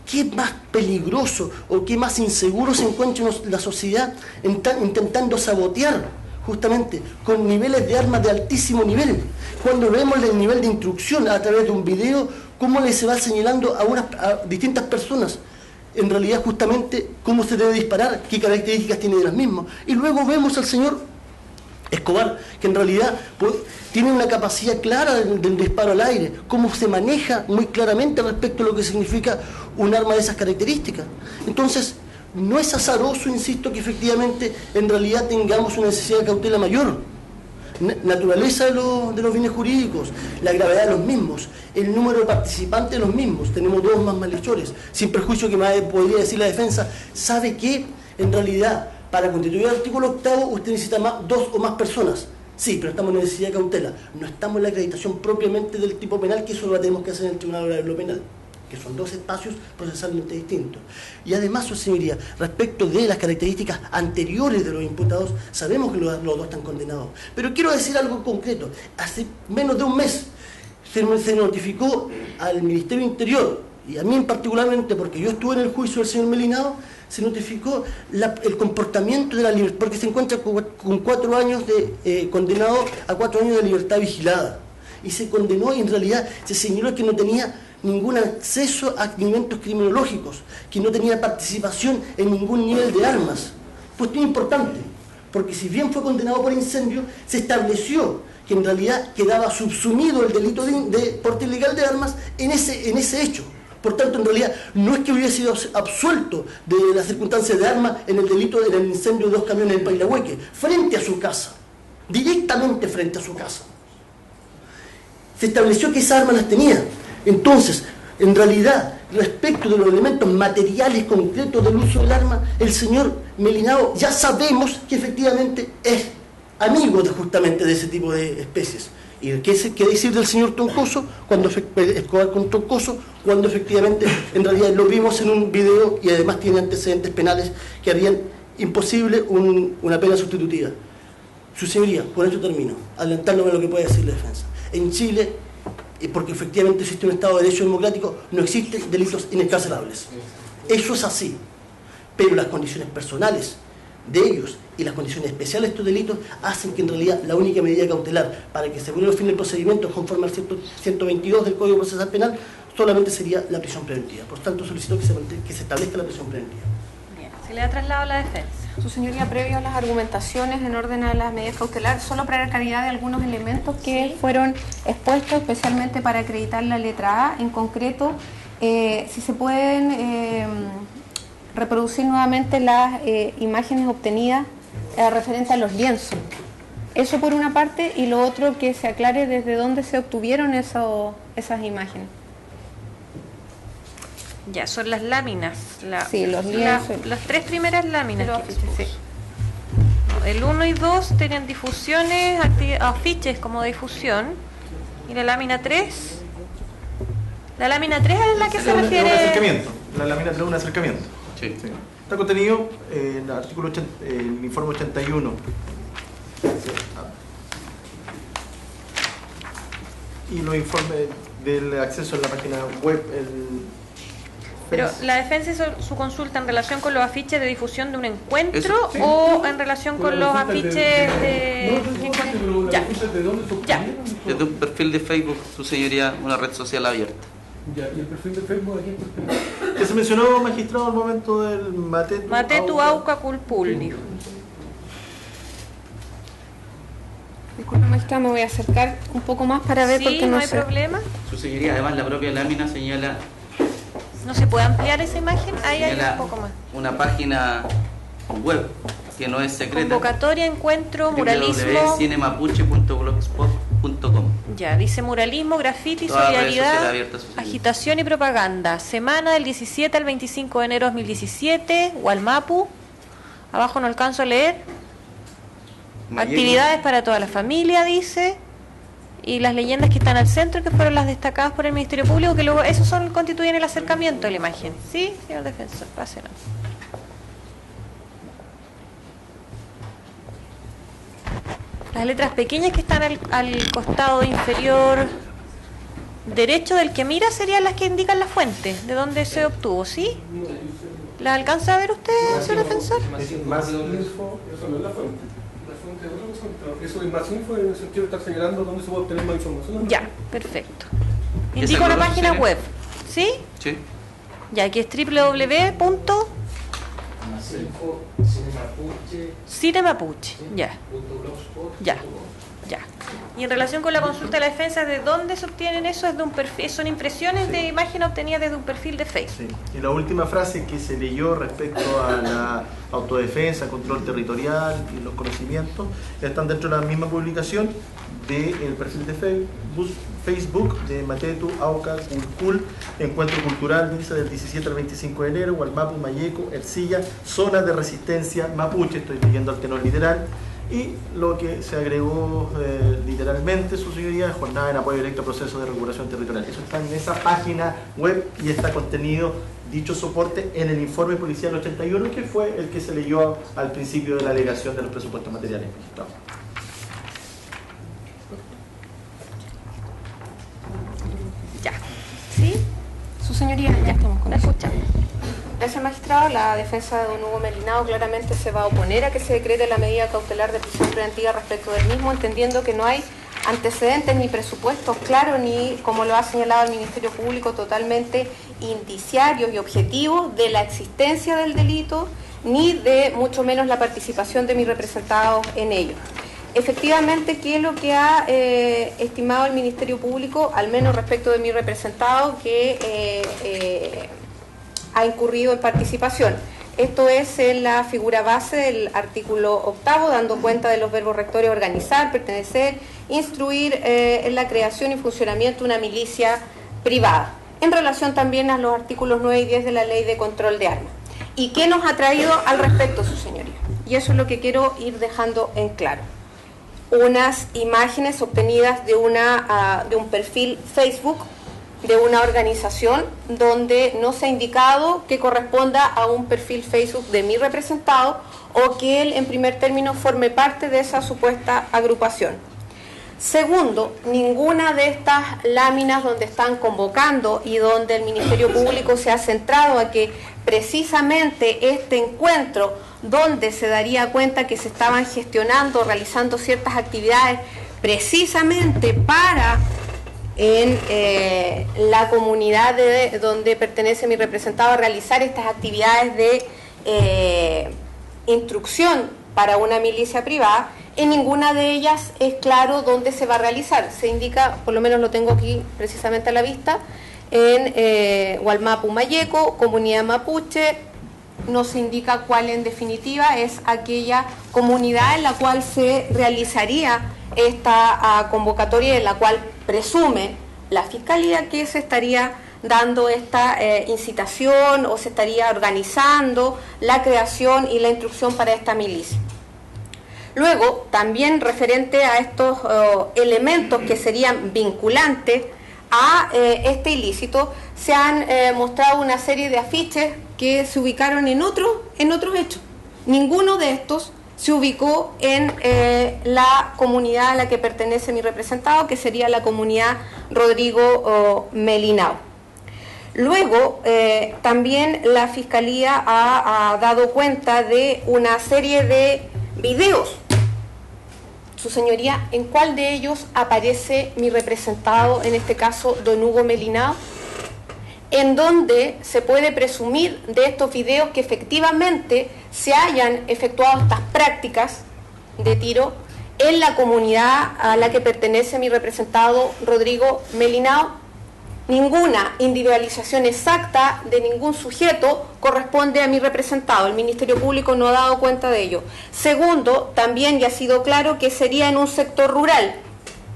¿qué más peligroso o qué más inseguro se encuentra en la sociedad intentando sabotear justamente con niveles de armas de altísimo nivel? Cuando vemos el nivel de instrucción a través de un video, cómo se va señalando a distintas personas, en realidad justamente cómo se debe disparar, qué características tiene de las mismas. Y luego vemos al señor Escobar, que en realidad tiene una capacidad clara del disparo al aire, cómo se maneja muy claramente respecto a lo que significa un arma de esas características. Entonces, no es azaroso, insisto, que efectivamente en realidad tengamos una necesidad de cautela mayor. Naturaleza de los bienes jurídicos, la gravedad de los mismos, el número de participantes de los mismos, tenemos dos más malhechores, sin perjuicio que podría decir la defensa, sabe que en realidad para constituir el artículo 8 usted necesita dos o más personas. Sí, pero estamos en necesidad de cautela, no estamos en la acreditación propiamente del tipo penal, que eso lo tenemos que hacer en el Tribunal de lo Penal, que son dos espacios procesalmente distintos. Y además, su señoría, respecto de las características anteriores de los imputados, sabemos que los dos están condenados. Pero quiero decir algo concreto. Hace menos de un mes se notificó al Ministerio Interior, y a mí particularmente, porque yo estuve en el juicio del señor Melinao, se notificó el comportamiento de la libertad, porque se encuentra con 4 años de condenado a 4 años de libertad vigilada. Y se condenó y en realidad se señaló que no tenía ningún acceso a alimentos criminológicos, que no tenía participación en ningún nivel de armas. Cuestión importante, porque si bien fue condenado por incendio, se estableció que en realidad quedaba subsumido el delito de porte ilegal de armas en ese hecho. Por tanto, en realidad, no es que hubiera sido absuelto de las circunstancias de armas en el delito del incendio de 2 camiones en Pairahueque, frente a su casa, directamente frente a su casa. Se estableció que esas armas las tenía. Entonces, en realidad, respecto de los elementos materiales concretos del uso del arma, el señor Melinao ya sabemos que efectivamente es amigo justamente de ese tipo de especies. ¿Y qué decir del señor Troncoso, Escobar con Troncoso, cuando efectivamente en realidad lo vimos en un video y además tiene antecedentes penales que harían imposible una pena sustitutiva? Su señoría, con esto termino, adelantándome a lo que puede decir la defensa. En Chile, porque efectivamente existe un Estado de Derecho democrático, no existen delitos inexcarcelables. Eso es así. Pero las condiciones personales de ellos y las condiciones especiales de estos delitos hacen que en realidad la única medida cautelar para que se vuelva a fin del procedimiento conforme al 122 del Código Procesal Penal solamente sería la prisión preventiva. Por tanto, solicito que se establezca la prisión preventiva. Bien, se le da traslado a la defensa. Su señoría, previo a las argumentaciones en orden a las medidas cautelares, solo para la claridad de algunos elementos que fueron expuestos especialmente para acreditar la letra A, en concreto, si se pueden reproducir nuevamente las imágenes obtenidas referente a los lienzos. Eso por una parte, y lo otro que se aclare desde dónde se obtuvieron esas imágenes. Ya, son las láminas. Sí, los lienzos. Las 3 primeras láminas. Sí. El 1 y 2 tenían difusiones, afiches como de difusión. Y la lámina 3. La lámina 3 es la que se refiere. Un acercamiento. La lámina 3 es un acercamiento. Sí. Sí. Está contenido en el artículo el informe 81. Y los informes del acceso en la página web. Pero la defensa hizo su consulta en relación con los afiches de difusión de un encuentro. Eso, sí. O en relación con los afiches de... Ya. ¿De dónde se obtuvieron? Desde un perfil de Facebook, su señoría, una red social abierta. Ya, ¿y el perfil de Facebook aquí? Que se mencionó, magistrado, al momento del Matetu Auca Culpul, dijo. Disculpe, maestra, me voy a acercar un poco más para ver, Sí, porque no no hay sé. problema. Su señoría, además, la propia lámina señala ¿No se puede ampliar esa imagen? Ahí hay señala un poco más. una página web que no es secreta. Convocatoria, encuentro, muralismo. www.cinemapuche.blogspot.com. Ya, dice muralismo, grafiti, Todas las redes sociales solidaridad, abiertas, su señoría. agitación y propaganda. Semana del 17 al 25 de enero de 2017, Gualmapu. Abajo no alcanzo a leer. Mayeco. Actividades para toda la familia, dice. Y las leyendas que están al centro, que fueron las destacadas por el Ministerio Público, que luego esos constituyen el acercamiento de la imagen. ¿Sí, señor defensor? Pásenos. Las letras pequeñas que están al costado inferior derecho del que mira serían las que indican la fuente, de dónde se obtuvo, ¿sí? ¿Las alcanza a ver usted, señor defensor? Más info, eso no es la fuente. La fuente es otra cosa. Eso es más info en el sentido de estar señalando dónde se puede obtener más información. Ya, perfecto. ¿Esa Indica una no lo página tiene? web, ¿sí? Sí. Ya, aquí es www. Cine Mapuche, ya. Ya, ya. Y en relación con la consulta de la defensa, ¿de dónde se obtienen eso? Es de un perfil, son impresiones de imagen obtenidas desde un perfil de Facebook. Sí. Y la última frase que se leyó respecto a la autodefensa, control territorial y los conocimientos están dentro de la misma publicación del perfil de Facebook de Matetu Auca Culcul, encuentro cultural, dice, del 17 al 25 de enero, Gualmapu, Mayeco, Ercilla, zona de resistencia mapuche, estoy leyendo al tenor literal. Y lo que se agregó literalmente, su señoría, jornada en apoyo directo a procesos de recuperación territorial. Eso está en esa página web y está contenido dicho soporte en el informe policial 81, que fue el que se leyó al principio de la alegación de los presupuestos materiales magistrados. Ya. ¿Sí? Su señoría, ya estamos con La eso. escuchamos. Gracias, magistrado. La defensa de don Hugo Melinao claramente se va a oponer a que se decrete la medida cautelar de prisión preventiva respecto del mismo, entendiendo que no hay antecedentes ni presupuestos claros, ni, como lo ha señalado el Ministerio Público, totalmente indiciarios y objetivos de la existencia del delito, ni de mucho menos la participación de mis representados en ello. Efectivamente, ¿qué es lo que ha estimado el Ministerio Público, al menos respecto de mi representado, que ha incurrido en participación? Esto es en la figura base del artículo 8º, dando cuenta de los verbos rectores: organizar, pertenecer, instruir en la creación y funcionamiento de una milicia privada, en relación también a los artículos 9 y 10 de la Ley de Control de Armas. ¿Y qué nos ha traído al respecto, su señoría? Y eso es lo que quiero ir dejando en claro. Unas imágenes obtenidas de un perfil Facebook de una organización donde no se ha indicado que corresponda a un perfil Facebook de mi representado o que él en primer término forme parte de esa supuesta agrupación. Segundo, ninguna de estas láminas donde están convocando y donde el Ministerio Público se ha centrado a que precisamente este encuentro, donde se daría cuenta que se estaban gestionando, realizando ciertas actividades precisamente para en la comunidad donde pertenece mi representado, a realizar estas actividades de instrucción para una milicia privada, en ninguna de ellas es claro dónde se va a realizar. Se indica, por lo menos lo tengo aquí precisamente a la vista, en Hualmapu Mayeco, comunidad mapuche. No se indica cuál en definitiva es aquella comunidad en la cual se realizaría esta convocatoria, en la cual presume la Fiscalía que se estaría dando esta incitación o se estaría organizando la creación y la instrucción para esta milicia. Luego, también referente a estos elementos que serían vinculantes a este ilícito, se han mostrado una serie de afiches que se ubicaron en otros hechos. Ninguno de estos se ubicó en la comunidad a la que pertenece mi representado, que sería la comunidad Rodrigo Melinao. Luego, también la Fiscalía ha dado cuenta de una serie de videos. Su señoría, ¿en cuál de ellos aparece mi representado, en este caso don Hugo Melinao? En donde se puede presumir de estos videos que efectivamente se hayan efectuado estas prácticas de tiro en la comunidad a la que pertenece mi representado Rodrigo Melinao. Ninguna individualización exacta de ningún sujeto corresponde a mi representado. El Ministerio Público no ha dado cuenta de ello. Segundo, también ya ha sido claro que sería en un sector rural.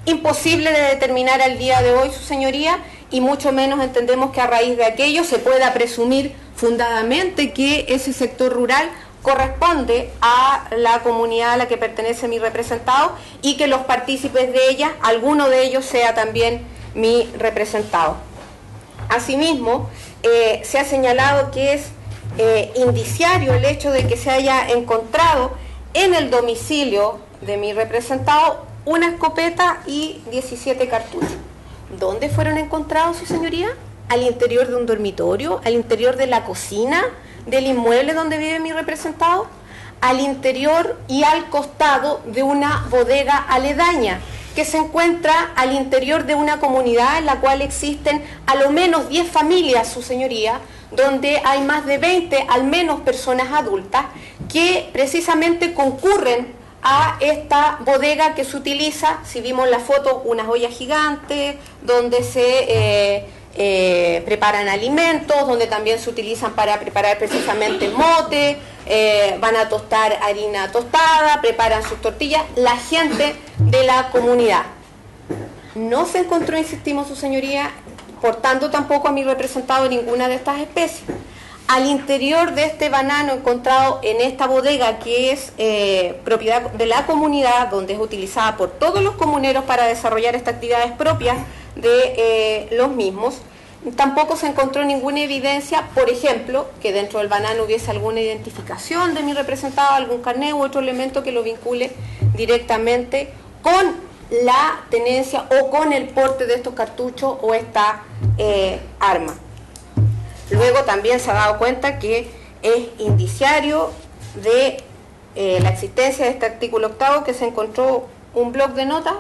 Imposible de determinar al día de hoy, su señoría, y mucho menos entendemos que a raíz de aquello se pueda presumir fundadamente que ese sector rural corresponde a la comunidad a la que pertenece mi representado y que los partícipes de ella, alguno de ellos sea también mi representado. Asimismo, se ha señalado que es indiciario el hecho de que se haya encontrado en el domicilio de mi representado una escopeta y 17 cartuchos. ¿Dónde fueron encontrados, su señoría? ¿Al interior de un dormitorio? ¿Al interior de la cocina del inmueble donde vive mi representado? Al interior y al costado de una bodega aledaña que se encuentra al interior de una comunidad en la cual existen a lo menos 10 familias, su señoría, donde hay más de 20, al menos, personas adultas que precisamente concurren a esta bodega que se utiliza, si vimos la foto, unas ollas gigantes, donde se preparan alimentos, donde también se utilizan para preparar precisamente mote, van a tostar harina tostada, preparan sus tortillas, la gente de la comunidad. No se encontró, insistimos, su señoría, por tanto tampoco a mi representado ninguna de estas especies. Al interior de este banano encontrado en esta bodega, que es propiedad de la comunidad, donde es utilizada por todos los comuneros para desarrollar estas actividades propias de los mismos, tampoco se encontró ninguna evidencia, por ejemplo, que dentro del banano hubiese alguna identificación de mi representado, algún carnet u otro elemento que lo vincule directamente con la tenencia o con el porte de estos cartuchos o esta arma. Luego también se ha dado cuenta que es indiciario de la existencia de este artículo 8, que se encontró un bloc de notas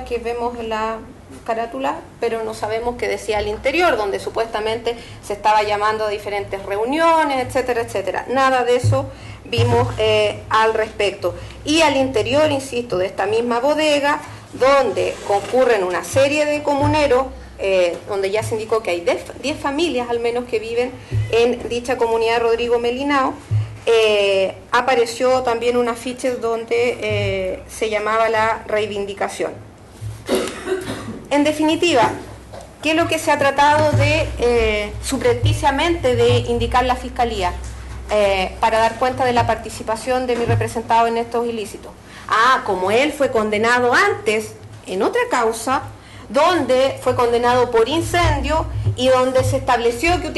que vemos en la carátula, pero no sabemos qué decía al interior, donde supuestamente se estaba llamando a diferentes reuniones, etcétera, etcétera. Nada de eso vimos al respecto. Y al interior, insisto, de esta misma bodega, donde concurren una serie de comuneros, donde ya se indicó que hay 10 familias al menos que viven en dicha comunidad Rodrigo Melinao, apareció también un afiche donde se llamaba la reivindicación. En definitiva, ¿qué es lo que se ha tratado de subrepticiamente de indicar la Fiscalía para dar cuenta de la participación de mi representado en estos ilícitos? Como él fue condenado antes en otra causa, donde fue condenado por incendio y donde se estableció que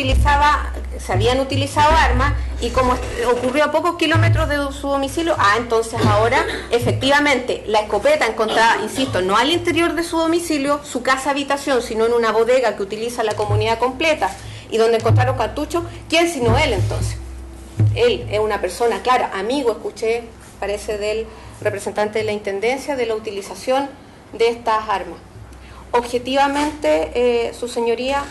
se habían utilizado armas, y como ocurrió a pocos kilómetros de su domicilio, entonces ahora efectivamente la escopeta encontrada, insisto, no al interior de su domicilio, su casa habitación, sino en una bodega que utiliza la comunidad completa y donde encontraron cartuchos. ¿Quién sino él entonces? Él es una persona clara, amigo, escuché, parece, del representante de la Intendencia, de la utilización de estas armas. Objetivamente, su señoría,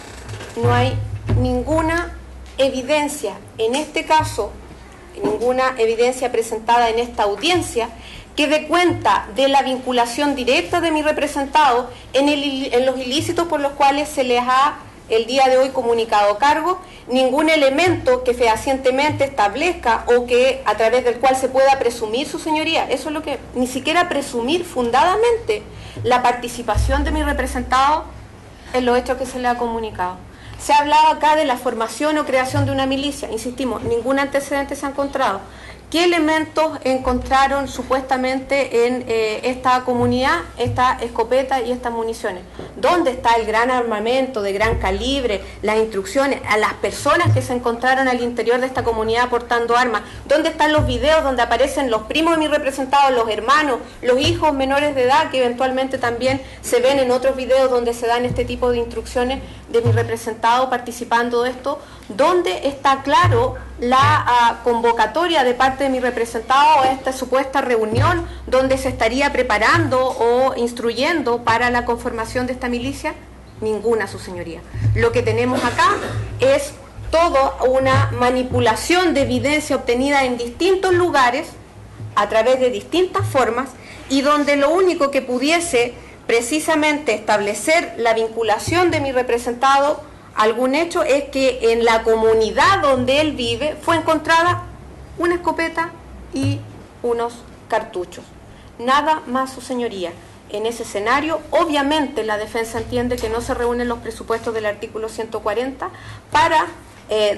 no hay ninguna evidencia en este caso, ninguna evidencia presentada en esta audiencia que dé cuenta de la vinculación directa de mi representado en los ilícitos por los cuales se les ha el día de hoy comunicado cargo, ningún elemento que fehacientemente establezca o que a través del cual se pueda presumir, su señoría, eso es lo que, ni siquiera presumir fundadamente la participación de mi representado en los hechos que se le ha comunicado. Se ha hablado acá de la formación o creación de una milicia, insistimos, ningún antecedente se ha encontrado. ¿Qué elementos encontraron supuestamente en esta comunidad, esta escopeta y estas municiones? ¿Dónde está el gran armamento de gran calibre, las instrucciones a las personas que se encontraron al interior de esta comunidad portando armas? ¿Dónde están los videos donde aparecen los primos de mis representados, los hermanos, los hijos menores de edad, que eventualmente también se ven en otros videos donde se dan este tipo de instrucciones de mi representado participando de esto? ¿Dónde está claro la convocatoria de parte de mi representado a esta supuesta reunión donde se estaría preparando o instruyendo para la conformación de esta milicia? Ninguna, su señoría. Lo que tenemos acá es toda una manipulación de evidencia obtenida en distintos lugares a través de distintas formas, y donde lo único que pudiese precisamente establecer la vinculación de mi representado a algún hecho es que en la comunidad donde él vive fue encontrada una escopeta y unos cartuchos. Nada más, su señoría. En ese escenario, obviamente la defensa entiende que no se reúnen los presupuestos del artículo 140 para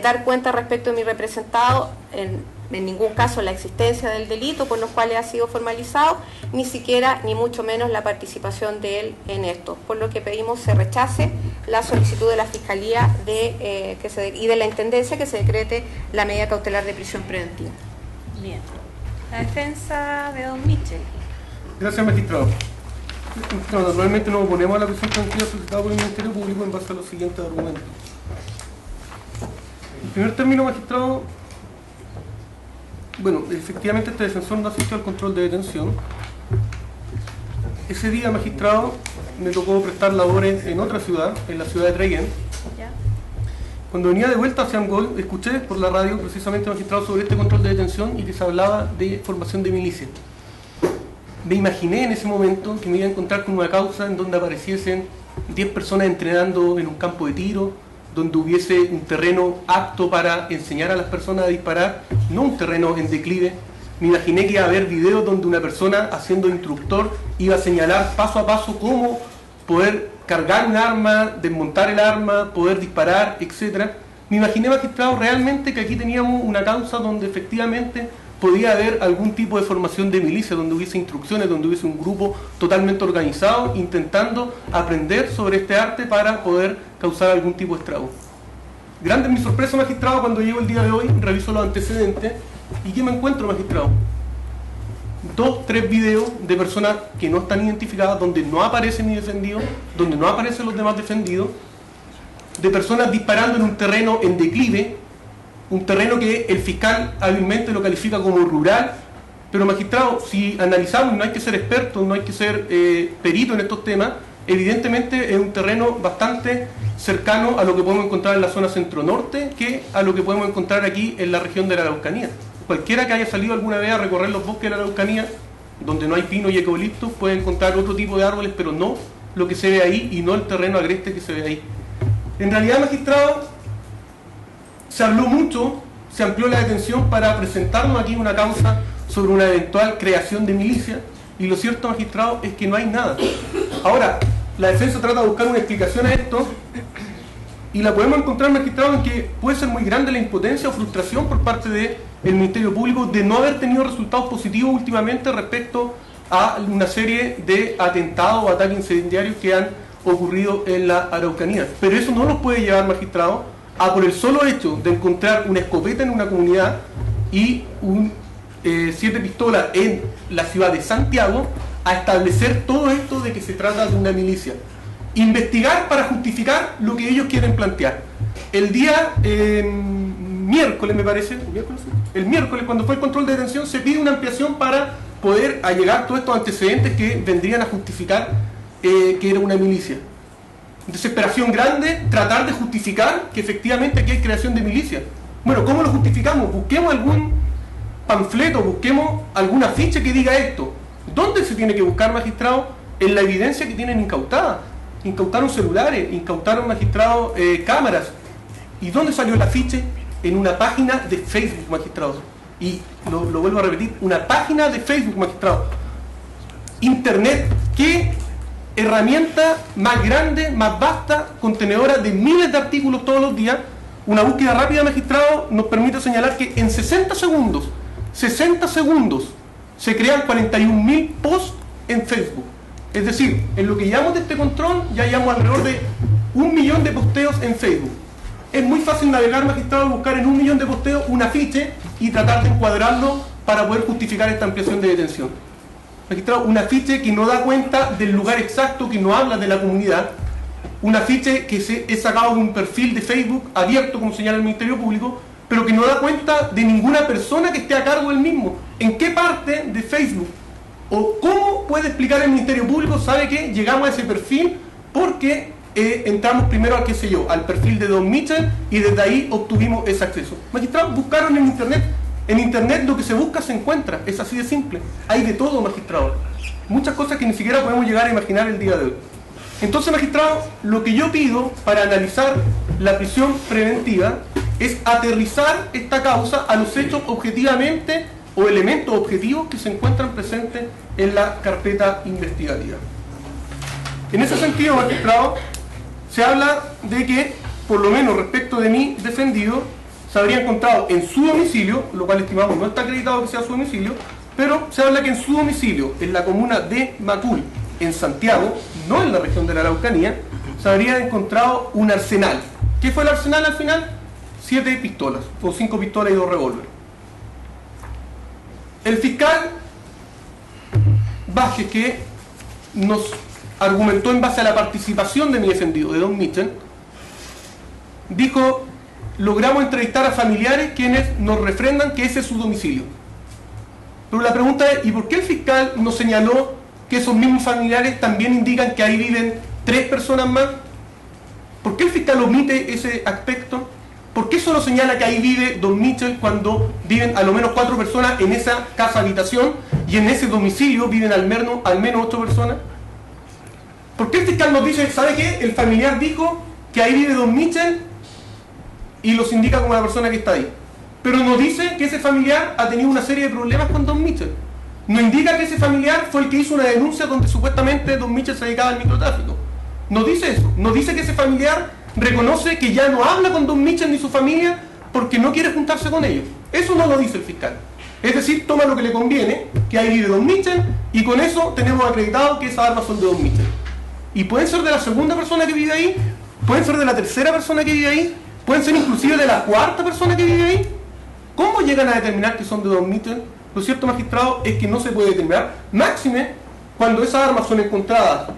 dar cuenta respecto de mi representado, en ningún caso la existencia del delito por los cuales ha sido formalizado, ni siquiera, ni mucho menos la participación de él en esto. Por lo que pedimos se rechace la solicitud de la Fiscalía y de la Intendencia que se decrete la medida cautelar de prisión preventiva. Bien. La defensa de don Michel. Gracias, magistrado. Naturalmente nos oponemos a la prisión preventiva solicitada por el Ministerio Público en base a los siguientes argumentos. En primer término, magistrado, efectivamente este defensor no asistió al control de detención. Ese día, magistrado, me tocó prestar labores en otra ciudad, en la ciudad de Traiguén. Cuando venía de vuelta hacia Angol, escuché por la radio precisamente, magistrado, sobre este control de detención y que se hablaba de formación de milicia. Me imaginé en ese momento que me iba a encontrar con una causa en donde apareciesen 10 personas entrenando en un campo de tiro, donde hubiese un terreno apto para enseñar a las personas a disparar, no un terreno en declive. Me imaginé que iba a haber videos donde una persona, haciendo instructor, iba a señalar paso a paso cómo poder cargar un arma, desmontar el arma, poder disparar, etc. Me imaginé, magistrado, realmente que aquí teníamos una causa donde efectivamente podía haber algún tipo de formación de milicia, donde hubiese instrucciones, donde hubiese un grupo totalmente organizado intentando aprender sobre este arte para poder causar algún tipo de estrago. Grande es mi sorpresa, magistrado, cuando llego el día de hoy, reviso los antecedentes y ¿qué me encuentro, magistrado? 2, 3 videos de personas que no están identificadas, donde no aparecen ni defendidos, donde no aparecen los demás defendidos, de personas disparando en un terreno en declive, un terreno que el fiscal hábilmente lo califica como rural. Pero magistrado, si analizamos, no hay que ser experto, no hay que ser perito en estos temas, evidentemente es un terreno bastante cercano a lo que podemos encontrar en la zona centro-norte que a lo que podemos encontrar aquí en la región de la Araucanía. Cualquiera que haya salido alguna vez a recorrer los bosques de la Araucanía, donde no hay pino y eucalipto, puede encontrar otro tipo de árboles, pero no lo que se ve ahí y no el terreno agreste que se ve ahí. En realidad, magistrado, se habló mucho, se amplió la detención para presentarnos aquí una causa sobre una eventual creación de milicia, y lo cierto, magistrado, es que no hay nada. Ahora, la defensa trata de buscar una explicación a esto, y la podemos encontrar, magistrado, en que puede ser muy grande la impotencia o frustración por parte del Ministerio Público de no haber tenido resultados positivos últimamente respecto a una serie de atentados o ataques incendiarios que han ocurrido en la Araucanía. Pero eso no nos puede llevar, magistrado, a por el solo hecho de encontrar una escopeta en una comunidad y 7 pistolas en la ciudad de Santiago, a establecer todo esto de que se trata de una milicia. Investigar para justificar lo que ellos quieren plantear. El día miércoles, me parece, el miércoles, cuando fue el control de detención, se pide una ampliación para poder allegar todos estos antecedentes que vendrían a justificar que era una milicia. Desesperación grande, tratar de justificar que efectivamente aquí hay creación de milicia. Bueno, ¿cómo lo justificamos? Busquemos algún panfleto, busquemos algún afiche que diga esto. ¿Dónde se tiene que buscar, magistrado? En la evidencia que tienen incautada. Incautaron celulares, incautaron, magistrado, cámaras. ¿Y dónde salió el afiche? En una página de Facebook, magistrado. Y lo vuelvo a repetir, una página de Facebook, magistrado. Internet, ¿qué herramienta más grande, más vasta, contenedora de miles de artículos todos los días? Una búsqueda rápida, magistrado, nos permite señalar que en 60 segundos, se crean 41.000 posts en Facebook. Es decir, en lo que llevamos de este control, ya llevamos alrededor de 1 millón de posteos en Facebook. Es muy fácil navegar, magistrado, buscar en 1 millón de posteos un afiche y tratar de encuadrarlo para poder justificar esta ampliación de detención. Magistrado, un afiche que no da cuenta del lugar exacto, que no habla de la comunidad, un afiche que es sacado de un perfil de Facebook abierto, como señala el Ministerio Público, pero que no da cuenta de ninguna persona que esté a cargo del mismo. ¿En qué parte de Facebook? ¿O cómo puede explicar el Ministerio Público? ¿Sabe que llegamos a ese perfil porque entramos primero al, qué sé yo, al perfil de Don Mitchell y desde ahí obtuvimos ese acceso? Magistrado, buscaron en Internet. En Internet lo que se busca se encuentra. Es así de simple. Hay de todo, magistrado. Muchas cosas que ni siquiera podemos llegar a imaginar el día de hoy. Entonces, magistrado, lo que yo pido para analizar la prisión preventiva es aterrizar esta causa a los hechos objetivamente o elementos objetivos que se encuentran presentes en la carpeta investigativa. En ese sentido, magistrado, se habla de que, por lo menos respecto de mi defendido, se habría encontrado en su domicilio, lo cual estimamos no está acreditado que sea su domicilio, pero se habla que en su domicilio, en la comuna de Macul, en Santiago, no en la región de la Araucanía, se habría encontrado un arsenal. ¿Qué fue el arsenal al final? 7 pistolas, o 5 pistolas y 2 revólveres. El fiscal Vázquez, que nos argumentó en base a la participación de mi defendido, de Don Mitchell, dijo: logramos entrevistar a familiares quienes nos refrendan que ese es su domicilio. Pero la pregunta es, ¿y por qué el fiscal nos señaló que esos mismos familiares también indican que ahí viven 3 personas más? ¿Por qué el fiscal omite ese aspecto? ¿Por qué solo señala que ahí vive Don Mitchell cuando viven al menos 4 personas en esa casa habitación y en ese domicilio viven al menos 8 personas? ¿Por qué el fiscal nos dice, ¿sabe qué? El familiar dijo que ahí vive Don Mitchell y los indica como la persona que está ahí, pero nos dice que ese familiar ha tenido una serie de problemas con Don Mitchell? Nos indica que ese familiar fue el que hizo una denuncia donde supuestamente Don Mitchell se dedicaba al microtráfico. Nos dice eso. Nos dice que ese familiar reconoce que ya no habla con Don Mitchell ni su familia porque no quiere juntarse con ellos. Eso no lo dice el fiscal. Es decir, toma lo que le conviene, que ahí vive Don Mitchell, y con eso tenemos acreditado que esas armas son de Don Mitchell. Y pueden ser de la segunda persona que vive ahí, pueden ser de la tercera persona que vive ahí, pueden ser inclusive de la cuarta persona que vive ahí. ¿Cómo llegan a determinar que son de Don Mitchell? Lo cierto, magistrado, es que no se puede determinar, máxime cuando esas armas son encontradas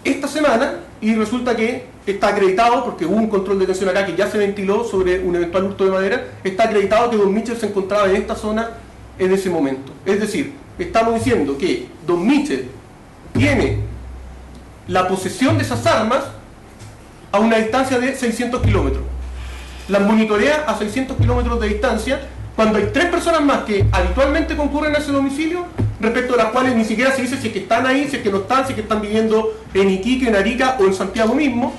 esta semana y resulta que está acreditado, porque hubo un control de detención acá que ya se ventiló sobre un eventual hurto de madera, está acreditado que don Mitchell se encontraba en esta zona en ese momento. Es decir, estamos diciendo que don Mitchell tiene la posesión de esas armas a una distancia de 600 kilómetros. Las monitorea a 600 kilómetros de distancia, cuando hay 3 personas más que habitualmente concurren a ese domicilio, respecto a las cuales ni siquiera se dice si es que están ahí, si es que no están, si es que están viviendo en Iquique, en Arica o en Santiago mismo,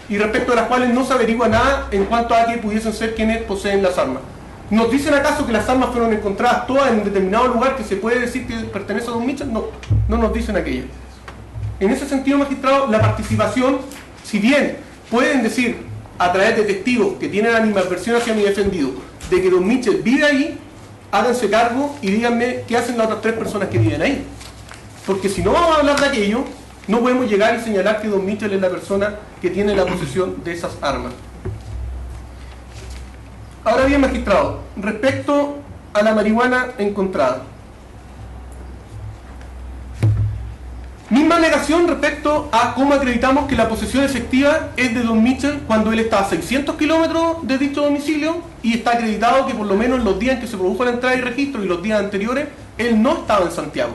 y respecto a las cuales no se averigua nada en cuanto a que pudiesen ser quienes poseen las armas. ¿Nos dicen acaso que las armas fueron encontradas todas en un determinado lugar que se puede decir que pertenece a don Mitchell? No, no nos dicen aquello. En ese sentido, magistrado, la participación, si bien pueden decir a través de testigos que tienen animadversión hacia mi defendido, de que don Mitchell vive ahí, háganse cargo y díganme qué hacen las otras 3 personas que viven ahí. Porque si no vamos a hablar de aquello, no podemos llegar y señalar que don Mitchell es la persona que tiene la posesión de esas armas. Ahora bien, magistrado, respecto a la marihuana encontrada. Misma alegación respecto a cómo acreditamos que la posesión efectiva es de don Mitchell cuando él está a 600 kilómetros de dicho domicilio y está acreditado que por lo menos los días en que se produjo la entrada y registro y los días anteriores, él no estaba en Santiago.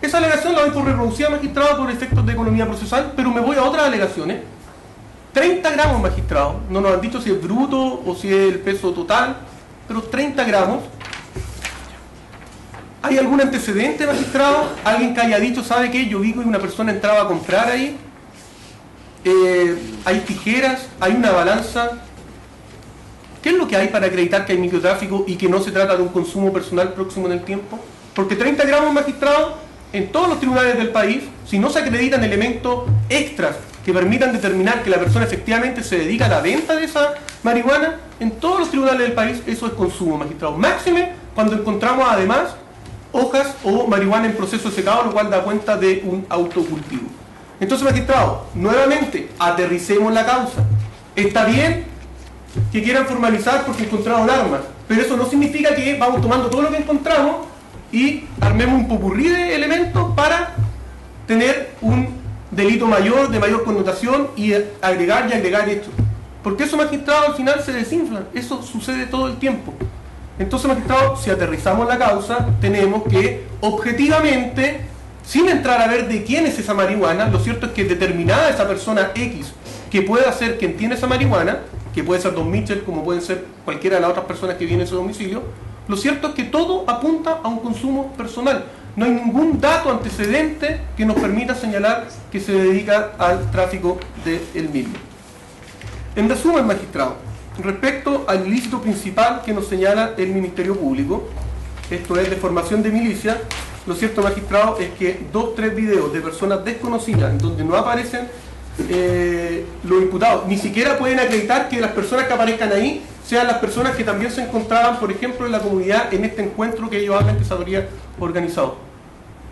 Esa alegación la doy por reproducida, magistrado, por efectos de economía procesal, pero me voy a otras alegaciones. 30 gramos, magistrado, no nos han dicho si es bruto o si es el peso total, pero 30 gramos. ¿Hay algún antecedente, magistrado? ¿Alguien que haya dicho, sabe qué? Yo vi que una persona entraba a comprar ahí. ¿Hay tijeras? ¿Hay una balanza? ¿Qué es lo que hay para acreditar que hay microtráfico y que no se trata de un consumo personal próximo en el tiempo? Porque 30 gramos, magistrado, en todos los tribunales del país, si no se acreditan elementos extras que permitan determinar que la persona efectivamente se dedica a la venta de esa marihuana, en todos los tribunales del país eso es consumo, magistrado. Máxime cuando encontramos además hojas o marihuana en proceso de secado, lo cual da cuenta de un autocultivo. Entonces, magistrado, nuevamente, aterricemos la causa. Está bien que quieran formalizar porque encontraron armas, pero eso no significa que vamos tomando todo lo que encontramos y armemos un popurrí de elementos para tener un delito mayor, de mayor connotación y agregar hechos. Porque eso, magistrado, al final se desinfla. Eso sucede todo el tiempo. Entonces, magistrado, si aterrizamos la causa, tenemos que, objetivamente, sin entrar a ver de quién es esa marihuana, lo cierto es que determinada esa persona X, que pueda ser quien tiene esa marihuana, que puede ser don Mitchell, como pueden ser cualquiera de las otras personas que vienen a ese domicilio, lo cierto es que todo apunta a un consumo personal. No hay ningún dato antecedente que nos permita señalar que se dedica al tráfico del mismo. En resumen, magistrado, respecto al ilícito principal que nos señala el Ministerio Público, esto es de formación de milicia, lo cierto, magistrado, es que 2-3 videos de personas desconocidas, donde no aparecen los imputados, ni siquiera pueden acreditar que las personas que aparezcan ahí sean las personas que también se encontraban, por ejemplo, en la comunidad en este encuentro que ellos hablan que se habría organizado.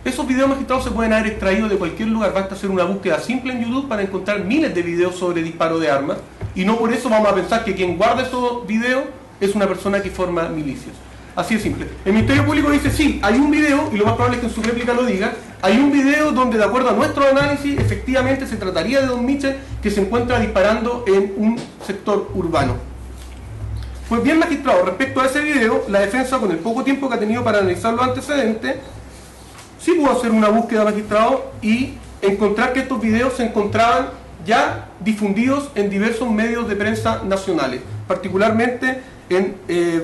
Esos videos, magistrados, se pueden haber extraído de cualquier lugar, basta hacer una búsqueda simple en YouTube para encontrar miles de videos sobre disparo de armas, y no por eso vamos a pensar que quien guarda esos videos es una persona que forma milicias. Así de simple. El Ministerio Público dice, sí, hay un video, y lo más probable es que en su réplica lo diga, hay un video donde, de acuerdo a nuestro análisis, efectivamente se trataría de don Mitchell que se encuentra disparando en un sector urbano. Pues bien, magistrado, respecto a ese video, la defensa, con el poco tiempo que ha tenido para analizar los antecedentes, sí pudo hacer una búsqueda, magistrado, y encontrar que estos videos se encontraban ya difundidos en diversos medios de prensa nacionales, particularmente en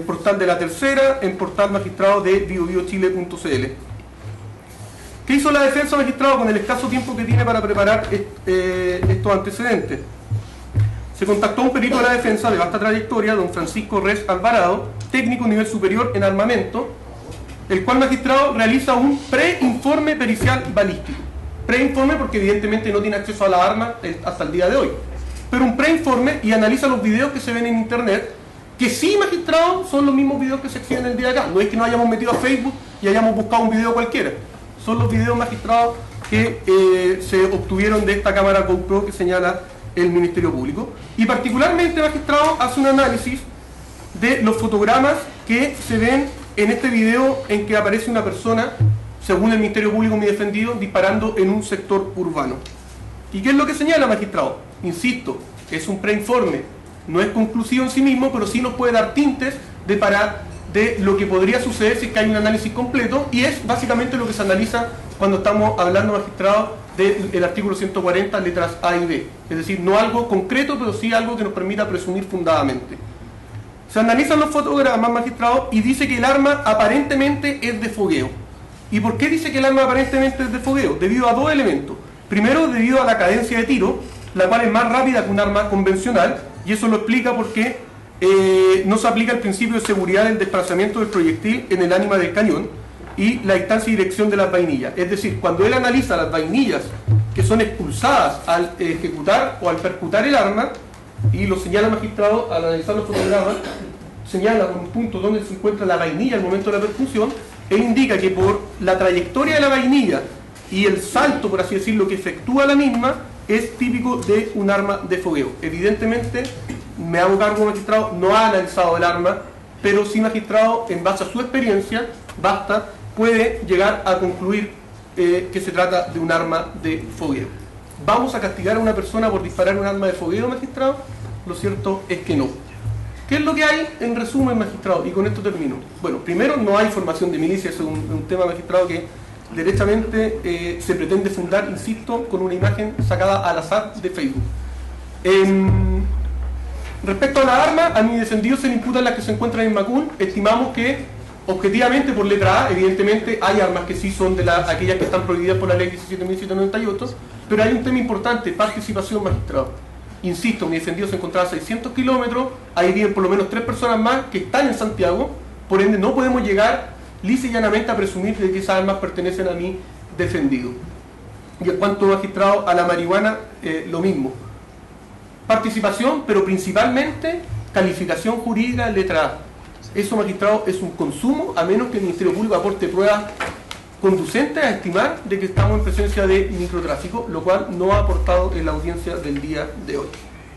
portal de La Tercera, en portal, magistrado, de biobiochile.cl. ¿Qué hizo la defensa, magistrado, con el escaso tiempo que tiene para preparar estos antecedentes? Se contactó a un perito de la defensa de vasta trayectoria, don Francisco Res Alvarado, técnico nivel superior en armamento, el cual, magistrado, realiza un preinforme pericial balístico. Preinforme porque evidentemente no tiene acceso a la arma hasta el día de hoy, pero un preinforme, y analiza los videos que se ven en internet, que sí, magistrado, son los mismos videos que se exhiben el día de acá. No es que nos hayamos metido a Facebook y hayamos buscado un video cualquiera. Son los videos, magistrados, que se obtuvieron de esta cámara GoPro que señala el Ministerio Público. Y particularmente, magistrado, hace un análisis de los fotogramas que se ven en este video en que aparece una persona, según el Ministerio Público, mi defendido, disparando en un sector urbano. ¿Y qué es lo que señala, magistrado? insisto, es un preinforme, no es conclusivo en sí mismo, pero sí nos puede dar tintes de lo que podría suceder si es que hay un análisis completo, y es básicamente lo que se analiza cuando estamos hablando, magistrado, del artículo 140, letras A y B. Es decir, no algo concreto, pero sí algo que nos permita presumir fundadamente. Se analizan los fotogramas, magistrado, y dice que el arma aparentemente es de fogueo. ¿Y por qué dice que el arma aparentemente es de fogueo? Debido a dos elementos. Primero, debido a la cadencia de tiro, la cual es más rápida que un arma convencional, y eso lo explica porque no se aplica el principio de seguridad del desplazamiento del proyectil en el ánima del cañón y la distancia y dirección de las vainillas. Es decir, cuando él analiza las vainillas que son expulsadas al ejecutar o al percutar el arma, y lo señala el magistrado al analizar los fotogramas, señala con un punto donde se encuentra la vainilla al momento de la percusión, él indica que por la trayectoria de la vainilla y el salto, por así decirlo, que efectúa la misma, es típico de un arma de fogueo. Evidentemente, me hago cargo, magistrado, no ha analizado el arma, pero sí, magistrado, en base a su experiencia, puede llegar a concluir que se trata de un arma de fogueo. ¿Vamos a castigar a una persona por disparar un arma de fogueo, magistrado? Lo cierto es que no. ¿Qué es lo que hay en resumen, magistrado? Y con esto termino. Bueno, primero, no hay formación de milicia, es un tema, magistrado, que derechamente se pretende fundar, insisto, con una imagen sacada al azar de Facebook. Respecto a las armas, a mi defendido se le imputan las que se encuentran en Macún. Estimamos que, objetivamente, por letra A, evidentemente hay armas que sí son de aquellas que están prohibidas por la ley 17.198, pero hay un tema importante: participación, magistrado. Insisto, mi defendido se encontraba a 600 kilómetros, ahí viven por lo menos 3 personas más que están en Santiago, por ende no podemos llegar lisa y llanamente a presumir de que esas armas pertenecen a mi defendido. Y en cuanto, magistrado, a la marihuana, lo mismo. Participación, pero principalmente calificación jurídica, letra A. Eso, magistrado, es un consumo, a menos que el Ministerio Público aporte pruebas conducentes a estimar de que estamos en presencia de microtráfico, lo cual no ha aportado en la audiencia del día de hoy.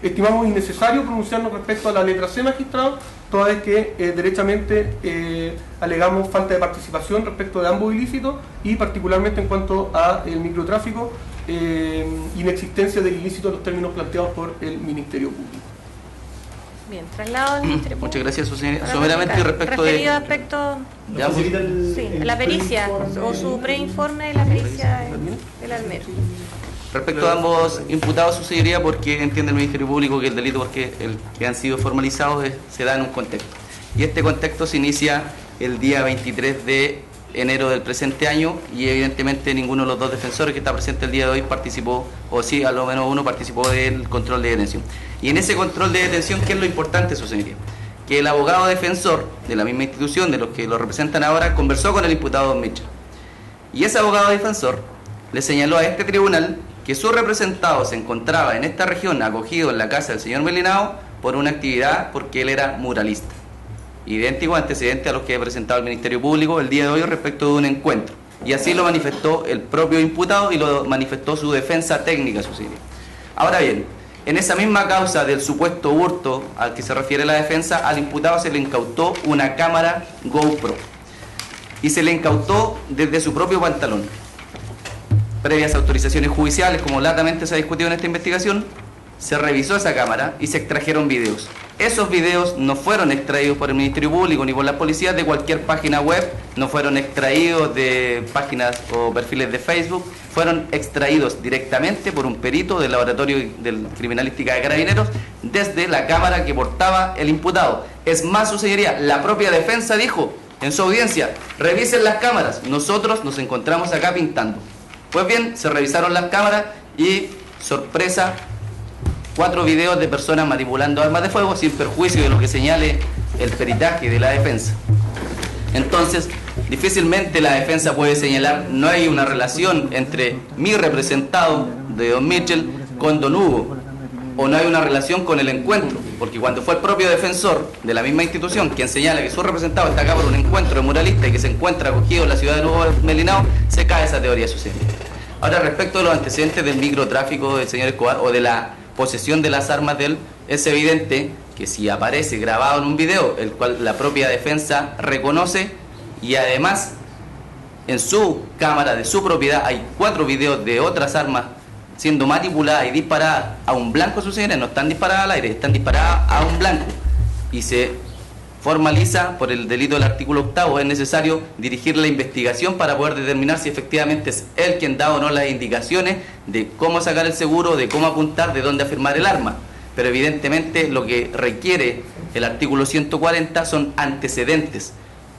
Estimamos innecesario pronunciarnos respecto a la letra C, magistrado, toda vez que derechamente alegamos falta de participación respecto de ambos ilícitos, y particularmente en cuanto al microtráfico, inexistencia del ilícito en los términos planteados por el Ministerio Público. Bien, traslado al Ministerio Público. Muchas gracias, su señoría. Someramente respecto de... Referido a aspecto... Sí, la pericia, o su preinforme de la pericia del Almero. Respecto a ambos imputados, su señoría, porque entiende el Ministerio Público que el delito que han sido formalizados se da en un contexto. Y este contexto se inicia el día 23 de enero del presente año, y evidentemente ninguno de los dos defensores que está presente el día de hoy participó, o sí, a lo menos uno participó del control de detención. Y en ese control de detención, ¿qué es lo importante, su señoría? Que el abogado defensor de la misma institución, de los que lo representan ahora, conversó con el imputado Don Mitchell. Y ese abogado defensor le señaló a este tribunal que su representado se encontraba en esta región acogido en la casa del señor Melinao por una actividad porque él era muralista. Idéntico antecedente a los que ha presentado el Ministerio Público el día de hoy respecto de un encuentro. Y así lo manifestó el propio imputado y lo manifestó su defensa técnica, su señoría. Ahora bien, en esa misma causa del supuesto hurto al que se refiere la defensa, al imputado se le incautó una cámara GoPro. Y se le incautó desde su propio pantalón. Previas autorizaciones judiciales, como latamente se ha discutido en esta investigación, se revisó esa cámara y se extrajeron videos. Esos videos no fueron extraídos por el Ministerio Público ni por la policía de cualquier página web, no fueron extraídos de páginas o perfiles de Facebook, fueron extraídos directamente por un perito del laboratorio de criminalística de Carabineros desde la cámara que portaba el imputado. Es más, su señoría, la propia defensa dijo en su audiencia: revisen las cámaras, nosotros nos encontramos acá pintando. Pues bien, se revisaron las cámaras y, sorpresa, 4 videos de personas manipulando armas de fuego sin perjuicio de lo que señale el peritaje de la defensa. Entonces, difícilmente la defensa puede señalar no hay una relación entre mi representado de Don Mitchell con Don Hugo, o no hay una relación con el encuentro, porque cuando fue el propio defensor de la misma institución quien señala que su representado está acá por un encuentro de muralista y que se encuentra acogido en la ciudad de Nuevo Melinao, se cae esa teoría sucesiva. Ahora, respecto de los antecedentes del microtráfico del señor Escobar o de la posesión de las armas de él, es evidente que si aparece grabado en un video, el cual la propia defensa reconoce, y además en su cámara de su propiedad hay 4 videos de otras armas siendo manipuladas y disparadas a un blanco, sus señorías, no están disparadas al aire, están disparadas a un blanco, y se formaliza por el delito del artículo 8º, es necesario dirigir la investigación para poder determinar si efectivamente es él quien da o no las indicaciones de cómo sacar el seguro, de cómo apuntar, de dónde afirmar el arma. Pero evidentemente lo que requiere el artículo 140 son antecedentes.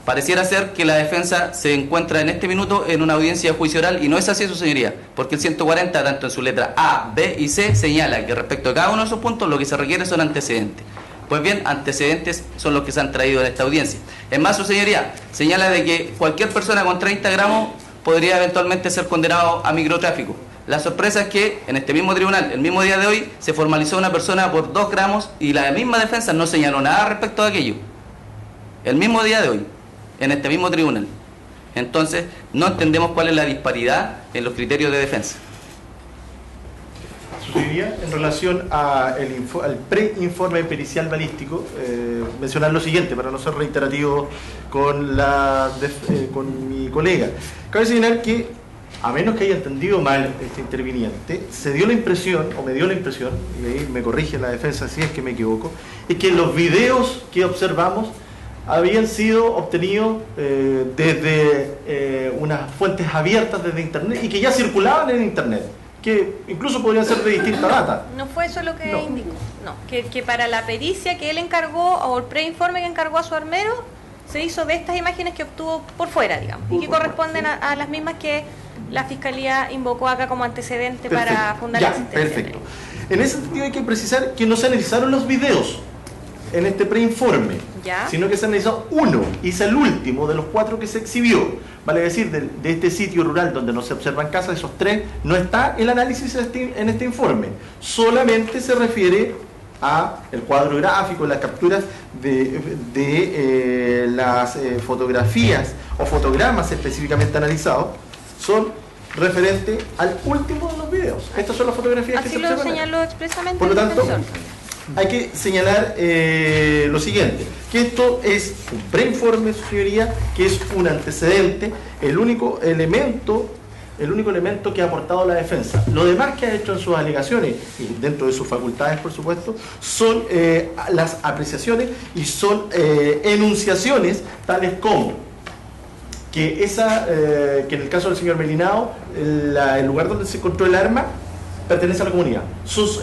Pareciera ser que la defensa se encuentra en este minuto en una audiencia de juicio oral, y no es así, su señoría, porque el 140, tanto en su letra A, B y C, señala que respecto a cada uno de esos puntos lo que se requiere son antecedentes. Pues bien, antecedentes son los que se han traído en esta audiencia. Es más, su señoría señala de que cualquier persona con 30 gramos podría eventualmente ser condenado a microtráfico. La sorpresa es que en este mismo tribunal, el mismo día de hoy, se formalizó una persona por 2 gramos y la misma defensa no señaló nada respecto a aquello. El mismo día de hoy, en este mismo tribunal. Entonces, no entendemos cuál es la disparidad en los criterios de defensa. Sucedería en relación al preinforme pericial balístico, mencionar lo siguiente para no ser reiterativo con mi colega. Cabe señalar que, a menos que haya entendido mal este interviniente, se dio la impresión, o me dio la impresión, y ahí me corrige la defensa si es que me equivoco, es que los videos que observamos habían sido obtenidos desde unas fuentes abiertas desde Internet y que ya circulaban en Internet, que incluso podrían ser de distinta data. No fue eso lo que indicó. No, que para la pericia que él encargó, o el preinforme que encargó a su armero, se hizo de estas imágenes que obtuvo por fuera, digamos, y que corresponden a las mismas que la Fiscalía invocó acá como antecedente. Perfecto. Para fundar la existencia. Perfecto. En ese sentido hay que precisar que no se analizaron los videos en este preinforme, sino que se analizó uno, y es el último de los 4 que se exhibió. Vale decir, de este sitio rural donde no se observan casas, esos 3, no está el análisis en este informe. Solamente se refiere a el cuadro gráfico, las capturas de las fotografías o fotogramas específicamente analizados, son referentes al último de los videos. Estas son las fotografías que se observan. Así lo señaló expresamente. Por lo tanto, el defensor. Hay que señalar lo siguiente, que esto es un preinforme, su señoría, que es un antecedente, el único elemento que ha aportado la defensa. Lo demás que ha hecho en sus alegaciones, y dentro de sus facultades, por supuesto, son las apreciaciones y son enunciaciones tales como que que en el caso del señor Melinao, el lugar donde se encontró el arma pertenece a la comunidad.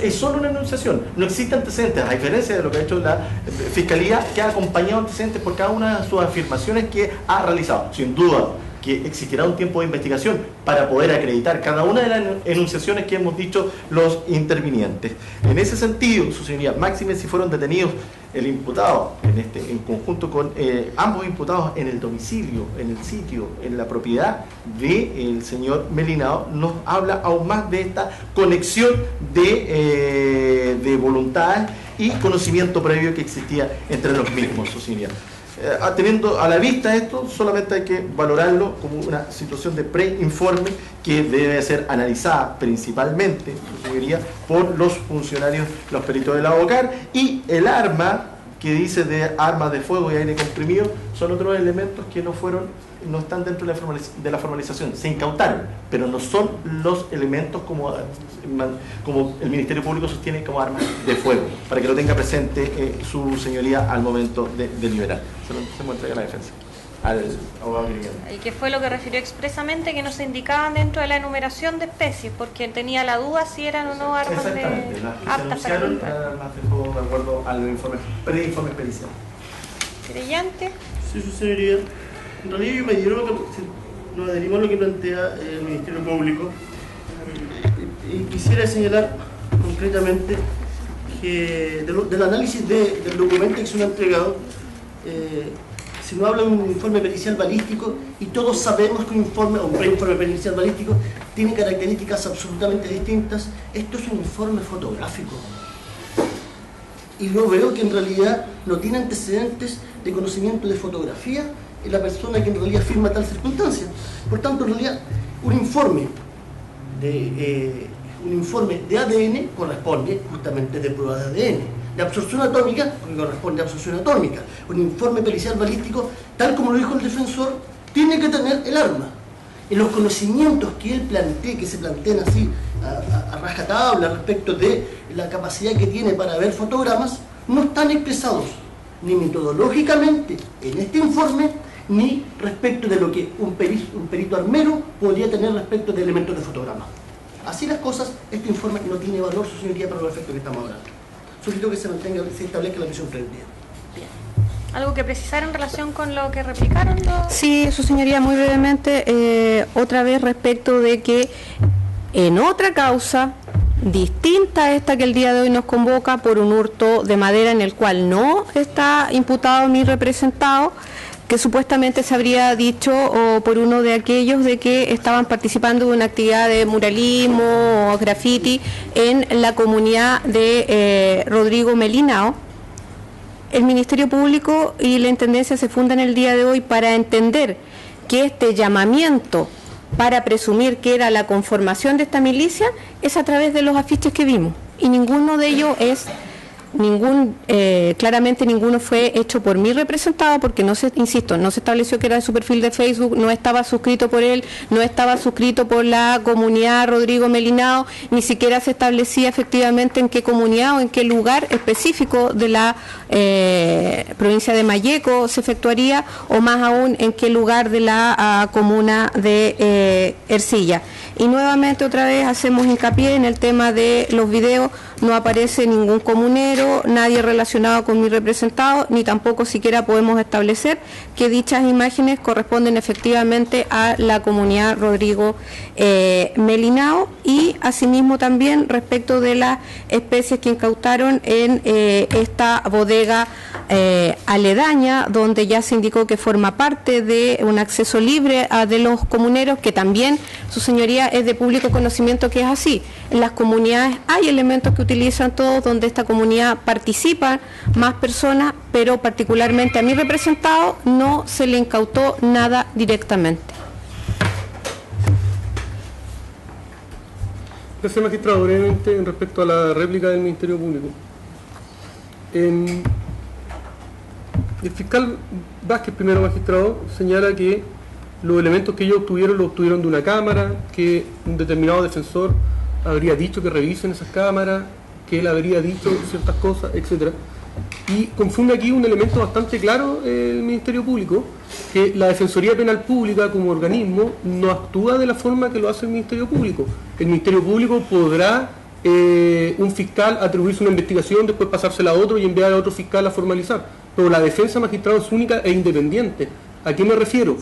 Es solo una enunciación, no existe antecedentes, a diferencia de lo que ha hecho la Fiscalía, que ha acompañado antecedentes por cada una de sus afirmaciones que ha realizado. Sin duda que existirá un tiempo de investigación para poder acreditar cada una de las enunciaciones que hemos dicho los intervinientes. En ese sentido, su señoría, máxime si fueron detenidos el imputado, en conjunto con ambos imputados en el domicilio, en el sitio, en la propiedad del señor Melinao, nos habla aún más de esta conexión de voluntad y conocimiento previo que existía entre los mismos, su señoría. Teniendo a la vista esto, solamente hay que valorarlo como una situación de preinforme que debe ser analizada principalmente, su señoría, por los funcionarios, los peritos de la OCAR, y el arma que dice de armas de fuego y aire comprimido son otros elementos que no están dentro de la formalización, se incautaron, pero no son los elementos como el Ministerio Público sostiene como armas de fuego, para que lo tenga presente su señoría al momento de deliberar. Se lo entrega la defensa al abogado Grigel. ¿Y qué fue lo que refirió expresamente? Que no se indicaban dentro de la enumeración de especies, porque tenía la duda si eran o no armas de aptas para militar. Armas de fuego de acuerdo al preinforme pericial. ¿Creyente? Sí, su señoría. En realidad yo me adhiero nos adherimos a lo que plantea el Ministerio Público, y quisiera señalar concretamente que del análisis del documento que se nos ha entregado, se nos habla de un informe pericial balístico, y todos sabemos que un preinforme pericial balístico tiene características absolutamente distintas. Esto es un informe fotográfico, y yo veo que en realidad no tiene antecedentes de conocimiento de fotografía en la persona que en realidad firma tal circunstancia. Por tanto, en realidad, un informe de ADN corresponde justamente de prueba de ADN, de absorción atómica porque corresponde a absorción atómica. Un informe pericial balístico, tal como lo dijo el defensor, tiene que tener el arma. En los conocimientos que él plantea, que se plantean así a rajatabla respecto de la capacidad que tiene para ver fotogramas, no están expresados ni metodológicamente en este informe, ni respecto de lo que un perito armero podría tener respecto de elementos de fotograma. Así las cosas, este informe no tiene valor, su señoría, para los efectos que estamos hablando. Solicito que se establezca la prisión preventiva. ¿Algo que precisar en relación con lo que replicaron? Sí, su señoría, muy brevemente, otra vez respecto de que en otra causa distinta a esta que el día de hoy nos convoca por un hurto de madera en el cual no está imputado ni representado, que supuestamente se habría dicho o por uno de aquellos de que estaban participando de una actividad de muralismo o graffiti en la comunidad de Rodrigo Melinao. El Ministerio Público y la Intendencia se fundan el día de hoy para entender que este llamamiento para presumir que era la conformación de esta milicia es a través de los afiches que vimos, y ninguno de ellos es claramente ninguno fue hecho por mi representado, porque no se estableció que era de su perfil de Facebook, no estaba suscrito por él, no estaba suscrito por la comunidad Rodrigo Melinao, ni siquiera se establecía efectivamente en qué comunidad o en qué lugar específico de la provincia de Malleco se efectuaría, o más aún en qué lugar de la comuna de Ercilla. Y nuevamente otra vez hacemos hincapié en el tema de los videos. No aparece ningún comunero, nadie relacionado con mi representado, ni tampoco siquiera podemos establecer que dichas imágenes corresponden efectivamente a la comunidad Rodrigo Melinao. Y asimismo también respecto de las especies que incautaron en esta bodega aledaña, donde ya se indicó que forma parte de un acceso libre de los comuneros, que también, su señoría, es de público conocimiento que es así. En las comunidades hay elementos que utilizan todos, donde esta comunidad participan más personas, pero particularmente a mi representado no se le incautó nada directamente. Gracias, magistrado. Brevemente, respecto a la réplica del Ministerio Público. El fiscal Vázquez, primero magistrado, señala que los elementos que ellos obtuvieron los obtuvieron de una cámara, que un determinado defensor habría dicho que revisen esas cámaras, que él habría dicho ciertas cosas, etc. Y confunde aquí un elemento bastante claro el Ministerio Público, que la Defensoría Penal Pública como organismo no actúa de la forma que lo hace el Ministerio Público. El Ministerio Público podrá un fiscal atribuirse una investigación, después pasársela a otro y enviar a otro fiscal a formalizar, pero la defensa, magistrado, es única e independiente. ¿A qué me refiero?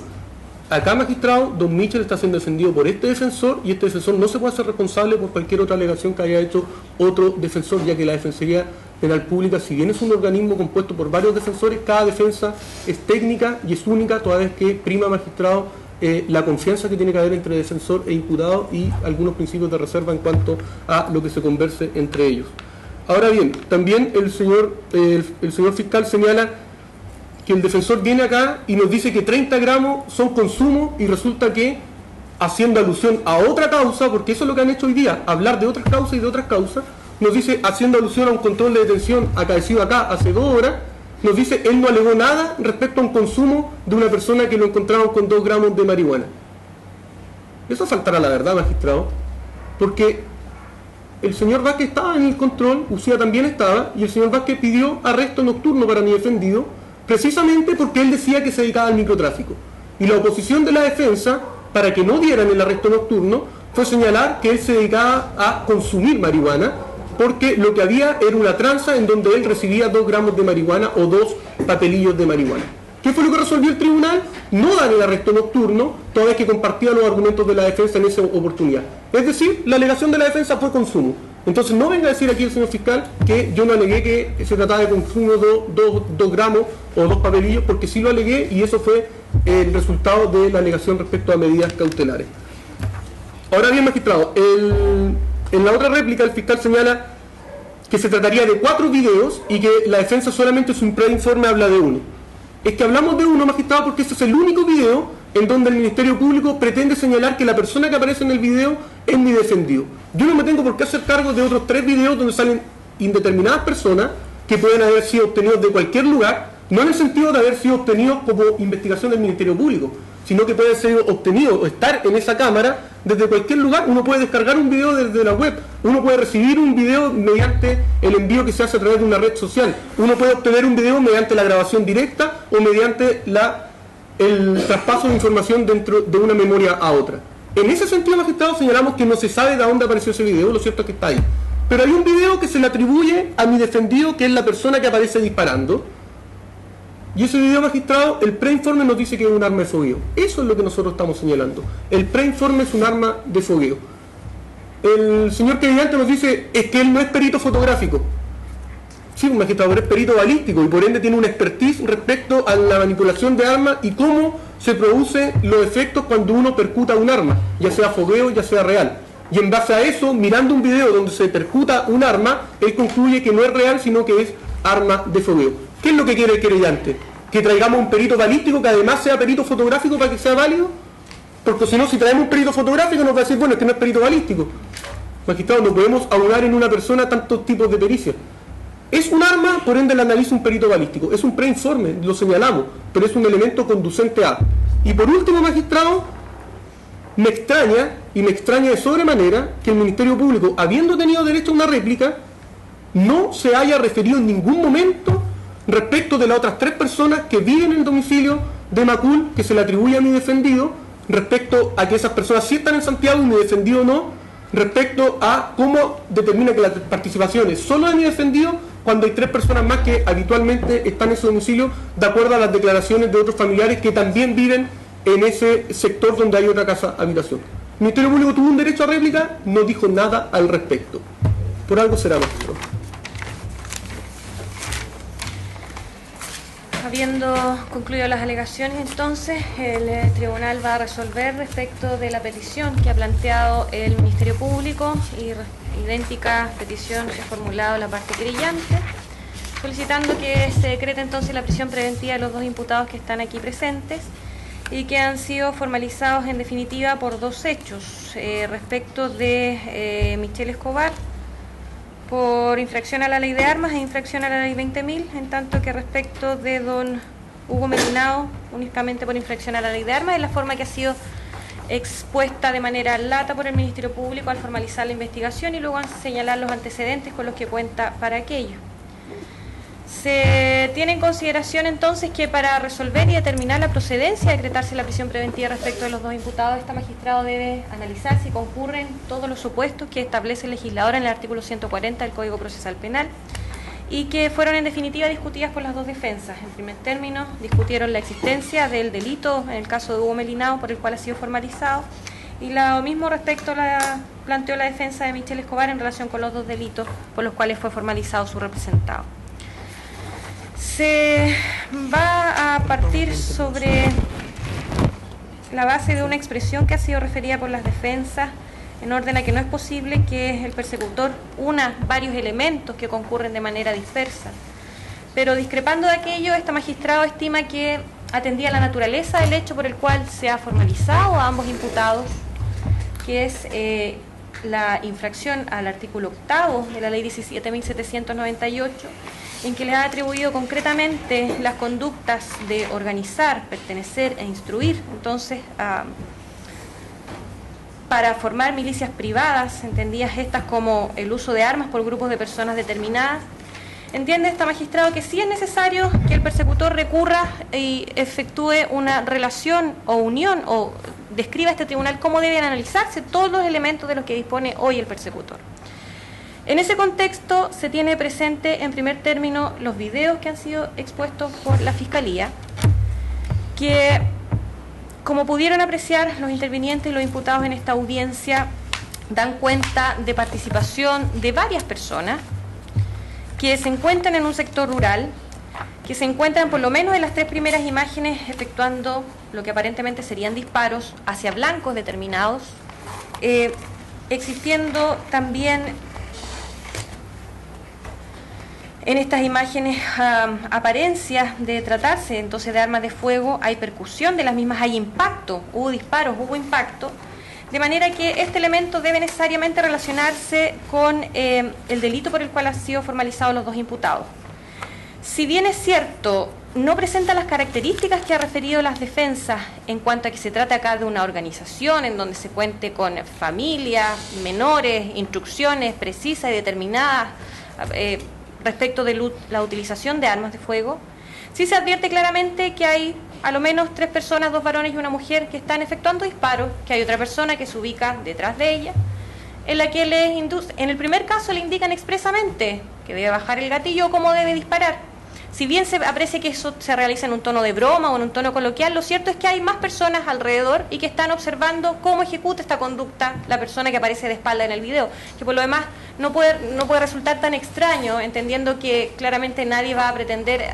Acá, magistrado, don Michel está siendo defendido por este defensor, y este defensor no se puede hacer responsable por cualquier otra alegación que haya hecho otro defensor, ya que la Defensoría Penal Pública, si bien es un organismo compuesto por varios defensores, cada defensa es técnica y es única, toda vez que prima, magistrado, la confianza que tiene que haber entre defensor e imputado y algunos principios de reserva en cuanto a lo que se converse entre ellos. Ahora bien, también el señor fiscal señala que el defensor viene acá y nos dice que 30 gramos son consumo, y resulta que, haciendo alusión a otra causa, porque eso es lo que han hecho hoy día, hablar de otras causas y de otras causas, nos dice, haciendo alusión a un control de detención acaecido acá hace 2 horas, nos dice, él no alegó nada respecto a un consumo de una persona que lo encontraron con 2 gramos de marihuana. Eso faltará la verdad, magistrado, porque el señor Vázquez estaba en el control, Ucía también estaba, y el señor Vázquez pidió arresto nocturno para mi defendido, precisamente porque él decía que se dedicaba al microtráfico. Y la oposición de la defensa, para que no dieran el arresto nocturno, fue señalar que él se dedicaba a consumir marihuana, porque lo que había era una tranza en donde él recibía 2 gramos de marihuana o 2 papelillos de marihuana. ¿Qué fue lo que resolvió el tribunal? No dar el arresto nocturno, toda vez que compartía los argumentos de la defensa en esa oportunidad. Es decir, la alegación de la defensa fue consumo. Entonces no venga a decir aquí el señor fiscal que yo no alegué que se trataba de consumo de 2 gramos o 2 papelillos, porque sí lo alegué, y eso fue el resultado de la alegación respecto a medidas cautelares. Ahora bien, magistrado, en la otra réplica el fiscal señala que se trataría de 4 videos y que la defensa solamente en su preinforme habla de 1. Es que hablamos de 1, magistrado, porque ese es el único video en donde el Ministerio Público pretende señalar que la persona que aparece en el video es mi defendido. Yo no me tengo por qué hacer cargo de otros 3 videos donde salen indeterminadas personas que pueden haber sido obtenidos de cualquier lugar, no en el sentido de haber sido obtenidos como investigación del Ministerio Público, sino que puede ser obtenido o estar en esa cámara desde cualquier lugar. Uno puede descargar un video desde la web, uno puede recibir un video mediante el envío que se hace a través de una red social, uno puede obtener un video mediante la grabación directa o mediante el traspaso de información dentro de una memoria a otra. En ese sentido, magistrado, señalamos que no se sabe de dónde apareció ese video, lo cierto es que está ahí. Pero hay un video que se le atribuye a mi defendido, que es la persona que aparece disparando. Y ese video, magistrado, el preinforme nos dice que es un arma de fogueo. Eso es lo que nosotros estamos señalando. El preinforme es un arma de fogueo. El señor querellante nos dice es que él no es perito fotográfico. Sí, un magistrado, pero es perito balístico y por ende tiene una expertise respecto a la manipulación de armas y cómo se producen los efectos cuando uno percuta un arma, ya sea fogueo, ya sea real. Y en base a eso, mirando un video donde se percuta un arma, él concluye que no es real, sino que es arma de fogueo. ¿Qué es lo que quiere el querellante? ¿Que traigamos un perito balístico que además sea perito fotográfico para que sea válido? Porque si no, si traemos un perito fotográfico nos va a decir, bueno, es que no es perito balístico. Magistrado, no podemos aunar en una persona tantos tipos de pericias. Es un arma, por ende la analiza un perito balístico. Es un preinforme, lo señalamos, pero es un elemento conducente a. Y por último, magistrado, me extraña de sobremanera que el Ministerio Público, habiendo tenido derecho a una réplica, no se haya referido en ningún momento respecto de las otras 3 personas que viven en el domicilio de Macul, que se le atribuye a mi defendido, respecto a que esas personas sí están en Santiago y mi defendido no, respecto a cómo determina que la participación es solo de mi defendido cuando hay 3 personas más que habitualmente están en su domicilio, de acuerdo a las declaraciones de otros familiares que también viven en ese sector donde hay otra casa habitación. El Ministerio Público tuvo un derecho a réplica, no dijo nada al respecto. Por algo será, maestro. Habiendo concluido las alegaciones, entonces, el tribunal va a resolver respecto de la petición que ha planteado el Ministerio Público y idéntica petición que ha formulado la parte querellante, solicitando que se decrete entonces la prisión preventiva de los 2 imputados que están aquí presentes y que han sido formalizados en definitiva por 2 hechos, respecto de Michelle Escobar, por infracción a la ley de armas e infracción a la ley 20.000, en tanto que respecto de don Hugo Melinao, únicamente por infracción a la ley de armas, es la forma que ha sido expuesta de manera lata por el Ministerio Público al formalizar la investigación y luego señalar los antecedentes con los que cuenta para aquello. Se tiene en consideración entonces que para resolver y determinar la procedencia de decretarse la prisión preventiva respecto de los 2 imputados, esta magistrado debe analizar si concurren todos los supuestos que establece el legislador en el artículo 140 del Código Procesal Penal y que fueron en definitiva discutidas por las 2 defensas. En primer término, discutieron la existencia del delito en el caso de Hugo Melinao por el cual ha sido formalizado y lo mismo respecto planteó la defensa de Michelle Escobar en relación con los 2 delitos por los cuales fue formalizado su representado. Se va a partir sobre la base de una expresión que ha sido referida por las defensas en orden a que no es posible que el persecutor una varios elementos que concurren de manera dispersa. Pero discrepando de aquello, este magistrado estima que atendía a la naturaleza del hecho por el cual se ha formalizado a ambos imputados, que es la infracción al artículo 8º de la ley 17.798, en que les ha atribuido concretamente las conductas de organizar, pertenecer e instruir, entonces, para formar milicias privadas, entendidas estas como el uso de armas por grupos de personas determinadas. Entiende este magistrado que sí es necesario que el persecutor recurra y efectúe una relación o unión o describa a este tribunal cómo deben analizarse todos los elementos de los que dispone hoy el persecutor. En ese contexto se tiene presente en primer término los videos que han sido expuestos por la Fiscalía, que como pudieron apreciar los intervinientes y los imputados en esta audiencia dan cuenta de participación de varias personas que se encuentran en un sector rural, que se encuentran por lo menos en las 3 primeras imágenes efectuando lo que aparentemente serían disparos hacia blancos determinados, existiendo también en estas imágenes apariencias de tratarse entonces de armas de fuego, hay percusión de las mismas, hay impacto, hubo disparos, hubo impacto, de manera que este elemento debe necesariamente relacionarse con el delito por el cual han sido formalizados los 2 imputados. Si bien es cierto, no presenta las características que ha referido las defensas en cuanto a que se trata acá de una organización en donde se cuente con familias, menores, instrucciones precisas y determinadas respecto de la utilización de armas de fuego. Sí se advierte claramente que hay a lo menos 3 personas, 2 varones y una mujer, que están efectuando disparos, que hay otra persona que se ubica detrás de ella, en la que en el primer caso le indican expresamente que debe bajar el gatillo o cómo debe disparar. Si bien se aprecia que eso se realiza en un tono de broma o en un tono coloquial, lo cierto es que hay más personas alrededor y que están observando cómo ejecuta esta conducta la persona que aparece de espalda en el video, que por lo demás no puede resultar tan extraño, entendiendo que claramente nadie va a pretender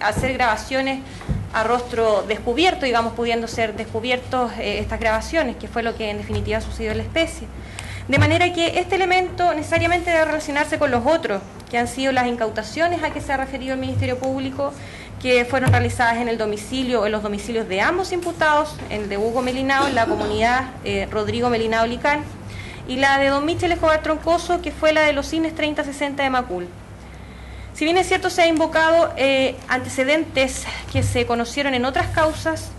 hacer grabaciones a rostro descubierto, digamos, pudiendo ser descubiertos estas grabaciones, que fue lo que en definitiva sucedió en la especie. De manera que este elemento necesariamente debe relacionarse con los otros, que han sido las incautaciones a que se ha referido el Ministerio Público, que fueron realizadas en el domicilio, en los domicilios de ambos imputados, el de Hugo Melinao, en la comunidad Rodrigo Melinao Licán, y la de don Michel Escobar Troncoso, que fue la de los Cisnes 3060 de Macul. Si bien es cierto, se ha invocado antecedentes que se conocieron en otras causas,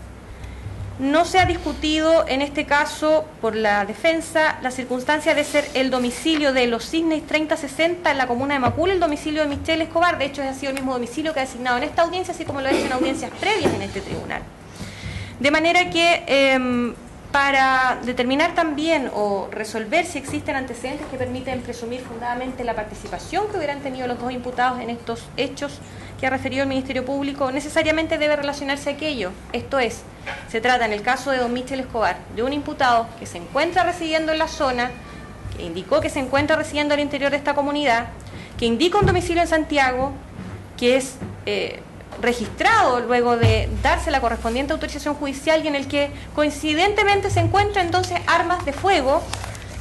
no se ha discutido en este caso por la defensa la circunstancia de ser el domicilio de los Cisnes 3060 en la comuna de Macul, el domicilio de Michel Escobar. De hecho, ha sido el mismo domicilio que ha designado en esta audiencia, así como lo ha hecho en audiencias previas en este tribunal. De manera que para determinar también o resolver si existen antecedentes que permiten presumir fundadamente la participación que hubieran tenido los 2 imputados en estos hechos que ha referido el Ministerio Público, necesariamente debe relacionarse aquello. Esto es, se trata en el caso de don Michel Escobar de un imputado que se encuentra residiendo en la zona, que indicó que se encuentra residiendo al interior de esta comunidad, que indica un domicilio en Santiago, que es registrado luego de darse la correspondiente autorización judicial y en el que coincidentemente se encuentran entonces armas de fuego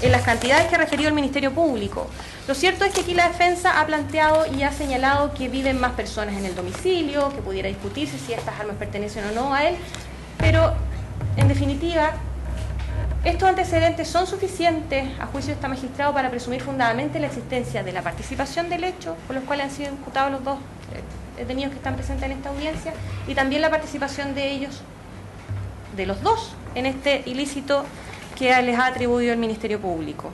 en las cantidades que ha referido el Ministerio Público. Lo cierto es que aquí la defensa ha planteado y ha señalado que viven más personas en el domicilio, que pudiera discutirse si estas armas pertenecen o no a él, pero en definitiva estos antecedentes son suficientes a juicio de esta magistrado para presumir fundadamente la existencia de la participación del hecho por los cuales han sido imputados los 2 detenidos que están presentes en esta audiencia y también la participación de ellos, de los 2, en este ilícito que les ha atribuido el Ministerio Público.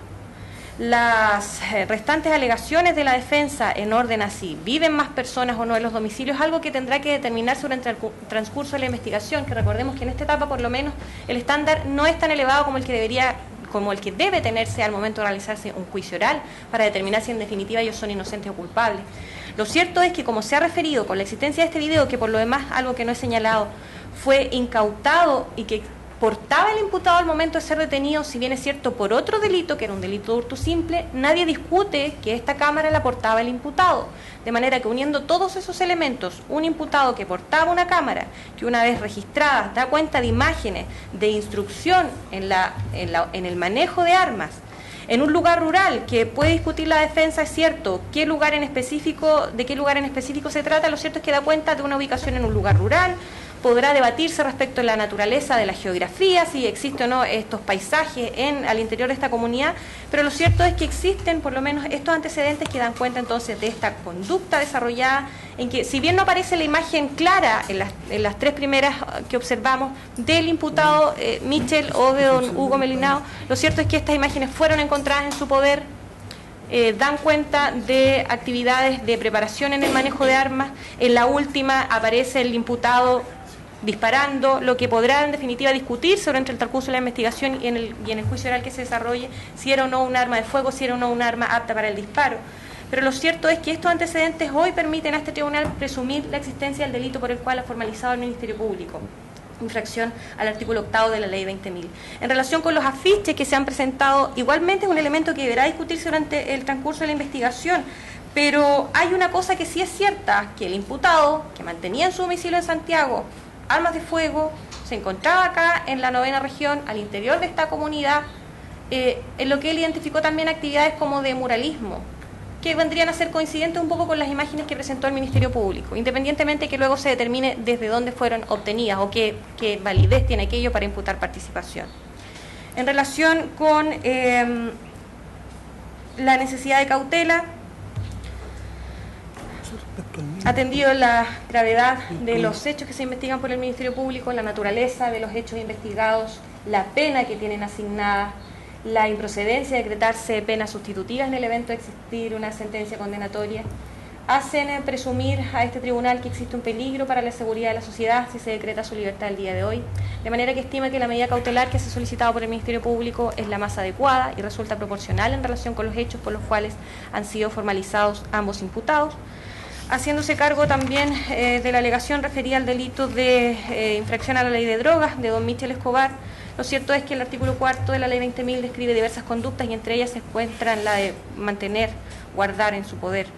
Las restantes alegaciones de la defensa en orden a si viven más personas o no en los domicilios es algo que tendrá que determinarse durante el transcurso de la investigación, que recordemos que en esta etapa por lo menos el estándar no es tan elevado como el que debe tenerse al momento de realizarse un juicio oral para determinar si en definitiva ellos son inocentes o culpables. Lo cierto es que, como se ha referido con la existencia de este video, que por lo demás, algo que no he señalado, fue incautado y que portaba el imputado al momento de ser detenido, si bien es cierto por otro delito, que era un delito de hurto simple, nadie discute que esta cámara la portaba el imputado. De manera que uniendo todos esos elementos, un imputado que portaba una cámara, que una vez registrada da cuenta de imágenes de instrucción en el manejo de armas, en un lugar rural, que puede discutir la defensa, es cierto, de qué lugar en específico se trata, lo cierto es que da cuenta de una ubicación en un lugar rural. Podrá debatirse respecto a la naturaleza de la geografía, si existen o no estos paisajes al interior de esta comunidad, pero lo cierto es que existen por lo menos estos antecedentes que dan cuenta entonces de esta conducta desarrollada, en que si bien no aparece la imagen clara en las 3 primeras que observamos del imputado Michel o de don Hugo Melinao, lo cierto es que estas imágenes fueron encontradas en su poder, dan cuenta de actividades de preparación en el manejo de armas. En la última aparece el imputado disparando, lo que podrá en definitiva discutirse durante el transcurso de la investigación y en el juicio oral que se desarrolle, si era o no un arma de fuego, si era o no un arma apta para el disparo. Pero lo cierto es que estos antecedentes hoy permiten a este tribunal presumir la existencia del delito por el cual ha formalizado el Ministerio Público, infracción al artículo 8 de la Ley 20.000. En relación con los afiches que se han presentado, igualmente es un elemento que deberá discutirse durante el transcurso de la investigación, pero hay una cosa que sí es cierta, que el imputado, que mantenía en su domicilio en Santiago armas de fuego, se encontraba acá en la 9ª región, al interior de esta comunidad, en lo que él identificó también actividades como de muralismo, que vendrían a ser coincidentes un poco con las imágenes que presentó el Ministerio Público, independientemente de que luego se determine desde dónde fueron obtenidas o qué validez tiene aquello para imputar participación. En relación con la necesidad de cautela, Atendido la gravedad de los hechos que se investigan por el Ministerio Público, la naturaleza de los hechos investigados, la pena que tienen asignada, la improcedencia de decretarse penas sustitutivas en el evento de existir una sentencia condenatoria, hacen presumir a este tribunal que existe un peligro para la seguridad de la sociedad si se decreta su libertad el día de hoy, de manera que estima que la medida cautelar que se ha solicitado por el Ministerio Público es la más adecuada y resulta proporcional en relación con los hechos por los cuales han sido formalizados ambos imputados, haciéndose cargo también de la alegación referida al delito de infracción a la ley de drogas de don Michel Escobar. Lo cierto es que el artículo 4 de la ley 20.000 describe diversas conductas y entre ellas se encuentra la de mantener, guardar en su poder.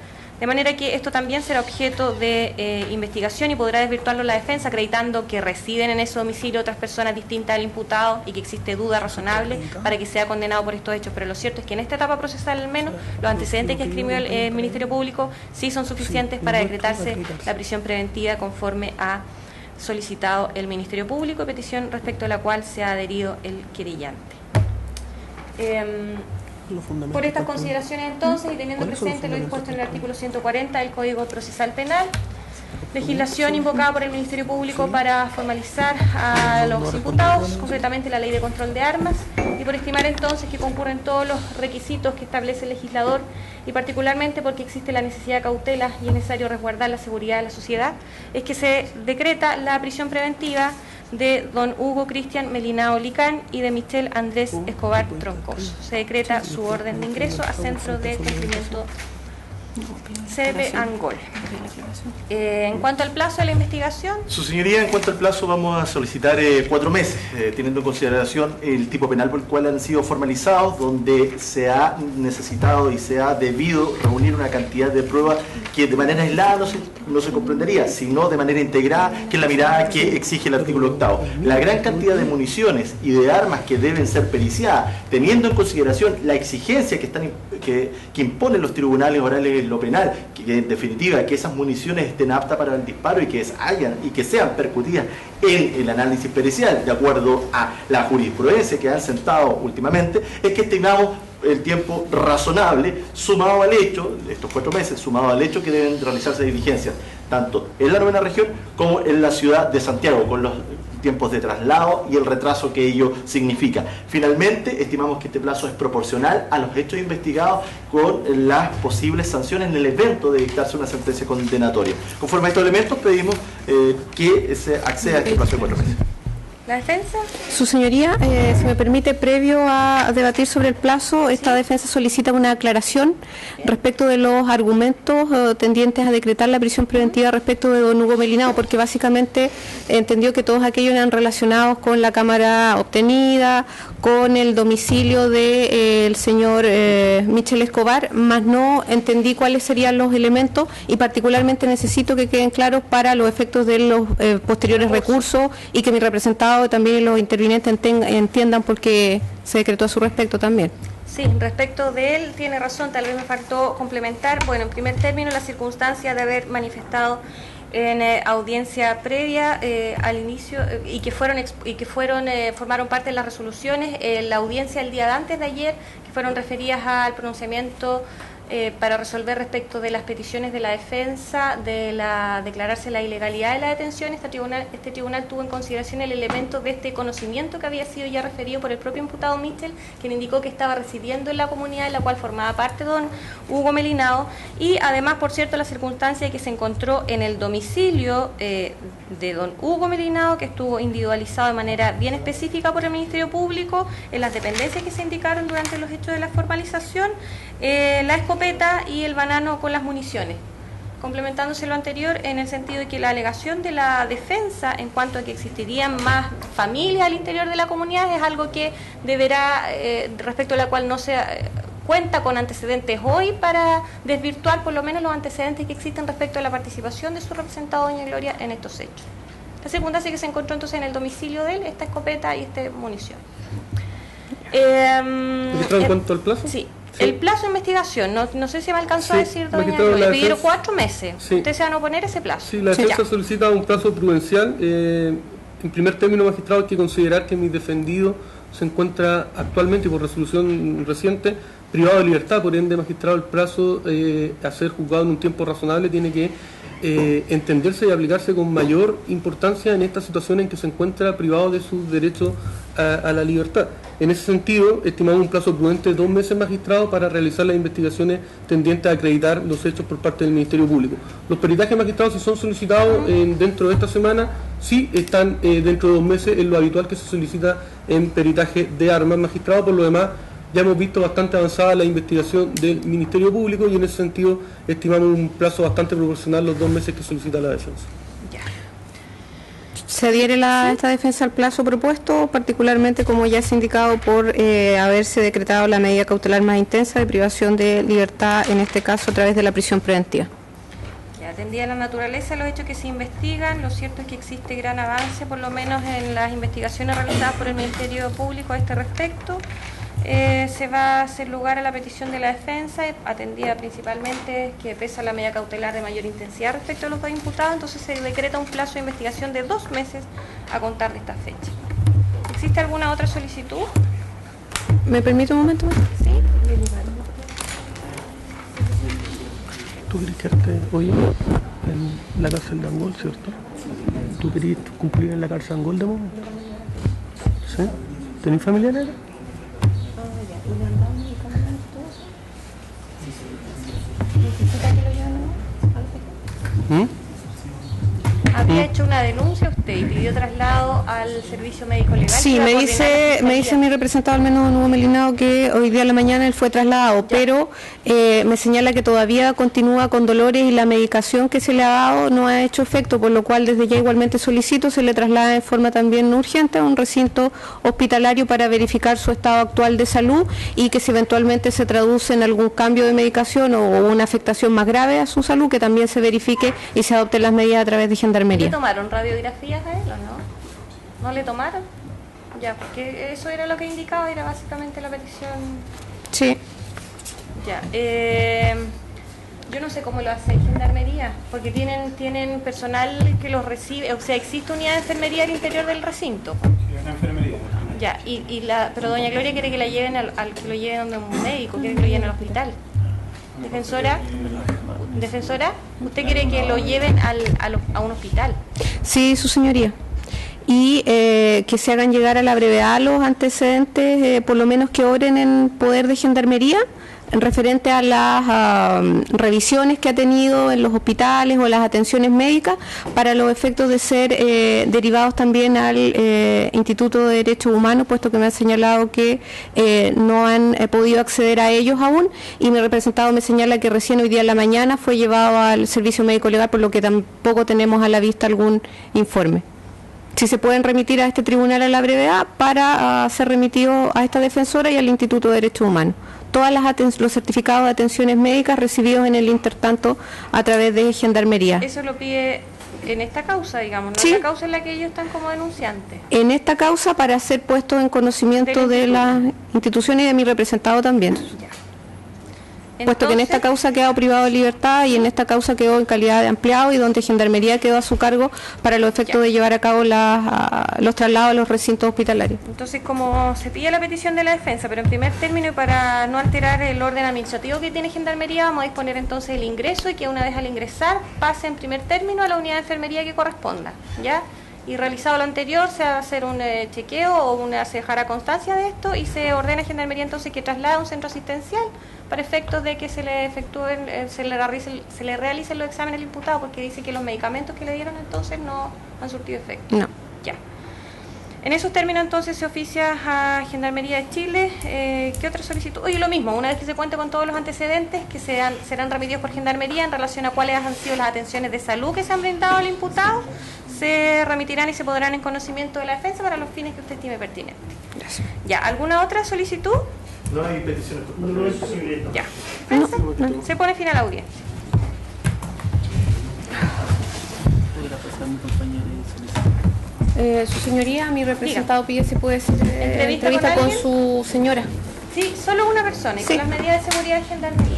De manera que esto también será objeto de investigación y podrá desvirtuarlo la defensa, acreditando que residen en ese domicilio otras personas distintas al imputado y que existe duda razonable para que sea condenado por estos hechos. Pero lo cierto es que en esta etapa procesal al menos los antecedentes que escribió el Ministerio Público sí son suficientes para decretarse la prisión preventiva conforme a solicitado el Ministerio Público, petición respecto a la cual se ha adherido el querellante. Por estas consideraciones entonces, y teniendo presente lo dispuesto en el artículo 140 del Código Procesal Penal, legislación invocada por el Ministerio Público para formalizar a los imputados, concretamente la Ley de Control de Armas, y por estimar entonces que concurren todos los requisitos que establece el legislador, y particularmente porque existe la necesidad de cautela y es necesario resguardar la seguridad de la sociedad, es que se decreta la prisión preventiva de don Hugo Cristian Melinao Licán y de Michel Andrés Escobar Troncoso. Se decreta su orden de ingreso a Centro de Cumplimiento CDP Angol. En cuanto al plazo de la investigación... Su señoría, en cuanto al plazo, vamos a solicitar 4 meses, teniendo en consideración el tipo penal por el cual han sido formalizados, donde se ha necesitado y se ha debido reunir una cantidad de pruebas que de manera aislada no se comprendería, sino de manera integrada, que es la mirada que exige el artículo 8. La gran cantidad de municiones y de armas que deben ser periciadas, teniendo en consideración la exigencia que imponen los tribunales orales en lo penal, que en definitiva que esas municiones estén aptas para el disparo y que sean percutidas en el análisis pericial, de acuerdo a la jurisprudencia que han sentado últimamente, es que estimamos el tiempo razonable sumado al hecho, estos 4 meses, sumado al hecho que deben realizarse diligencias tanto en la 9ª región como en la ciudad de Santiago, con los tiempos de traslado y el retraso que ello significa. Finalmente, estimamos que este plazo es proporcional a los hechos investigados con las posibles sanciones en el evento de dictarse una sentencia condenatoria. Conforme a estos elementos, pedimos que se acceda a este plazo de 4 meses. ¿La defensa? Su señoría, si me permite, previo a debatir sobre el plazo, esta defensa solicita una aclaración respecto de los argumentos tendientes a decretar la prisión preventiva respecto de don Hugo Melinao, porque básicamente entendió que todos aquellos eran relacionados con la cámara obtenida, con el domicilio del señor Michel Escobar, más no entendí cuáles serían los elementos y particularmente necesito que queden claros para los efectos de los posteriores recursos y que mi representado y también los intervinientes entiendan por qué se decretó a su respecto también. Sí, respecto de él tiene razón, tal vez me faltó complementar. Bueno, en primer término, la circunstancia de haber manifestado en audiencia previa al inicio y que formaron parte de las resoluciones, la audiencia el día de antes de ayer, que fueron referidas al pronunciamiento para resolver respecto de las peticiones de la defensa, de declararse la ilegalidad de la detención. Este tribunal tuvo en consideración el elemento de este conocimiento que había sido ya referido por el propio imputado Michel, quien indicó que estaba residiendo en la comunidad en la cual formaba parte don Hugo Melinao, y además, por cierto, la circunstancia de que se encontró en el domicilio de don Hugo Melinao, que estuvo individualizado de manera bien específica por el Ministerio Público, en las dependencias que se indicaron durante los hechos de la formalización, la escopeta y el banano con las municiones, complementándose lo anterior en el sentido de que la alegación de la defensa en cuanto a que existirían más familias al interior de la comunidad es algo que deberá, respecto a la cual no se cuenta con antecedentes hoy para desvirtuar por lo menos los antecedentes que existen respecto a la participación de su representado doña Gloria en estos hechos. La circunstancia que se encontró entonces en el domicilio de él, esta escopeta y esta munición. ¿En cuanto al plazo? Sí. El plazo de investigación, no sé si me alcanzó a decir, doña Gloria, pidieron 4 meses. Sí. ¿Ustedes se van a oponer a ese plazo? Sí, la defensa solicita un plazo prudencial. En primer término, magistrado, hay que considerar que mi defendido se encuentra actualmente, por resolución reciente, privado de libertad, por ende, magistrado, el plazo a ser juzgado en un tiempo razonable tiene que entenderse y aplicarse con mayor importancia en esta situación en que se encuentra privado de sus derechos a la libertad. En ese sentido, estimamos un plazo prudente de 2 meses, magistrado, para realizar las investigaciones tendientes a acreditar los hechos por parte del Ministerio Público. Los peritajes, magistrados, si son solicitados dentro de esta semana, sí están dentro de 2 meses, en lo habitual que se solicita en peritaje de armas, magistrado. Por lo demás, ya hemos visto bastante avanzada la investigación del Ministerio Público y en ese sentido estimamos un plazo bastante proporcional, los 2 meses que solicita la defensa. ¿Se adhiere esta defensa al plazo propuesto, particularmente como ya se ha indicado por haberse decretado la medida cautelar más intensa de privación de libertad, en este caso a través de la prisión preventiva? Ya, atendida la naturaleza de los hechos que se investigan, lo cierto es que existe gran avance, por lo menos en las investigaciones realizadas por el Ministerio Público a este respecto. Se va a hacer lugar a la petición de la defensa, atendida principalmente que pesa la medida cautelar de mayor intensidad respecto a los 2 imputados, entonces se decreta un plazo de investigación de 2 meses a contar de esta fecha. ¿Existe alguna otra solicitud? ¿Me permite un momento? Sí. ¿Tú querés quedarte hoy en la cárcel de Angol, cierto? ¿Tú querés cumplir en la cárcel de Angol de momento? ¿Sí? ¿Tenés familiares? Había hecho una denuncia usted y pidió traslado al servicio médico legal. Sí, me dice mi representado al menos Hugo Melinao que hoy día a la mañana él fue trasladado, pero me señala que todavía continúa con dolores y la medicación que se le ha dado no ha hecho efecto, por lo cual desde ya igualmente solicito se le traslada en forma también urgente a un recinto hospitalario para verificar su estado actual de salud y que si eventualmente se traduce en algún cambio de medicación o una afectación más grave a su salud, que también se verifique y se adopten las medidas a través de Gendarmería. ¿Le tomaron radiografías a él o no? ¿No le tomaron? Ya, porque eso era lo que indicaba, era básicamente la petición. Sí. Ya, yo no sé cómo lo hace Gendarmería, porque tienen personal que los recibe, o sea, existe unidad de enfermería al interior del recinto. Una enfermería. Ya, pero doña Gloria quiere que la lleven que lo lleven a un médico, quiere que lo lleven al hospital. Defensora, ¿usted quiere que lo lleven a un hospital? Sí, su señoría. Y que se hagan llegar a la brevedad los antecedentes, por lo menos que obren en poder de Gendarmería, en referente a las revisiones que ha tenido en los hospitales o las atenciones médicas, para los efectos de ser derivados también al Instituto de Derechos Humanos, puesto que me han señalado que no han podido acceder a ellos aún, y mi representado me señala que recién hoy día en la mañana fue llevado al Servicio Médico Legal, por lo que tampoco tenemos a la vista algún informe. Si se pueden remitir a este tribunal a la brevedad para ser remitido a esta defensora y al Instituto de Derechos Humanos. Todos los certificados de atenciones médicas recibidos en el intertanto a través de Gendarmería. Eso lo pide en esta causa, digamos, ¿no? Sí. La causa en la que ellos están como denunciantes. En esta causa para ser puestos en conocimiento de las instituciones y de mi representado también. Ya. Puesto que en esta causa ha quedado privado de libertad y en esta causa quedó en calidad de ampliado y donde Gendarmería quedó a su cargo para los efectos de llevar a cabo los traslados a los recintos hospitalarios. Entonces, como se pide la petición de la defensa, pero en primer término y para no alterar el orden administrativo que tiene Gendarmería, vamos a disponer entonces el ingreso y que una vez al ingresar pase en primer término a la unidad de enfermería que corresponda, ¿ya? Y realizado lo anterior, se va a hacer un chequeo o se dejará constancia de esto y se ordena a Gendarmería entonces que traslade a un centro asistencial para efectos de que se le efectúen, se le realicen los exámenes al imputado, porque dice que los medicamentos que le dieron entonces no han surtido efecto. No. Ya. En esos términos entonces se oficia a Gendarmería de Chile. ¿Qué otra solicitud? Oye, lo mismo, una vez que se cuente con todos los antecedentes que serán remitidos por Gendarmería en relación a cuáles han sido las atenciones de salud que se han brindado al imputado, se remitirán y se pondrán en conocimiento de la defensa para los fines que usted estime pertinentes. Gracias. Ya, ¿alguna otra solicitud? No hay peticiones. Ya. ¿Defensa? No. Se pone fin a la audiencia. ¿Podrá pasar mi compañera y solicitar? Su señoría, mi representado pide si puede hacer ¿Entrevista con alguien? su señora. Sí, solo una persona y Sí. con las medidas de seguridad de Gendarmería.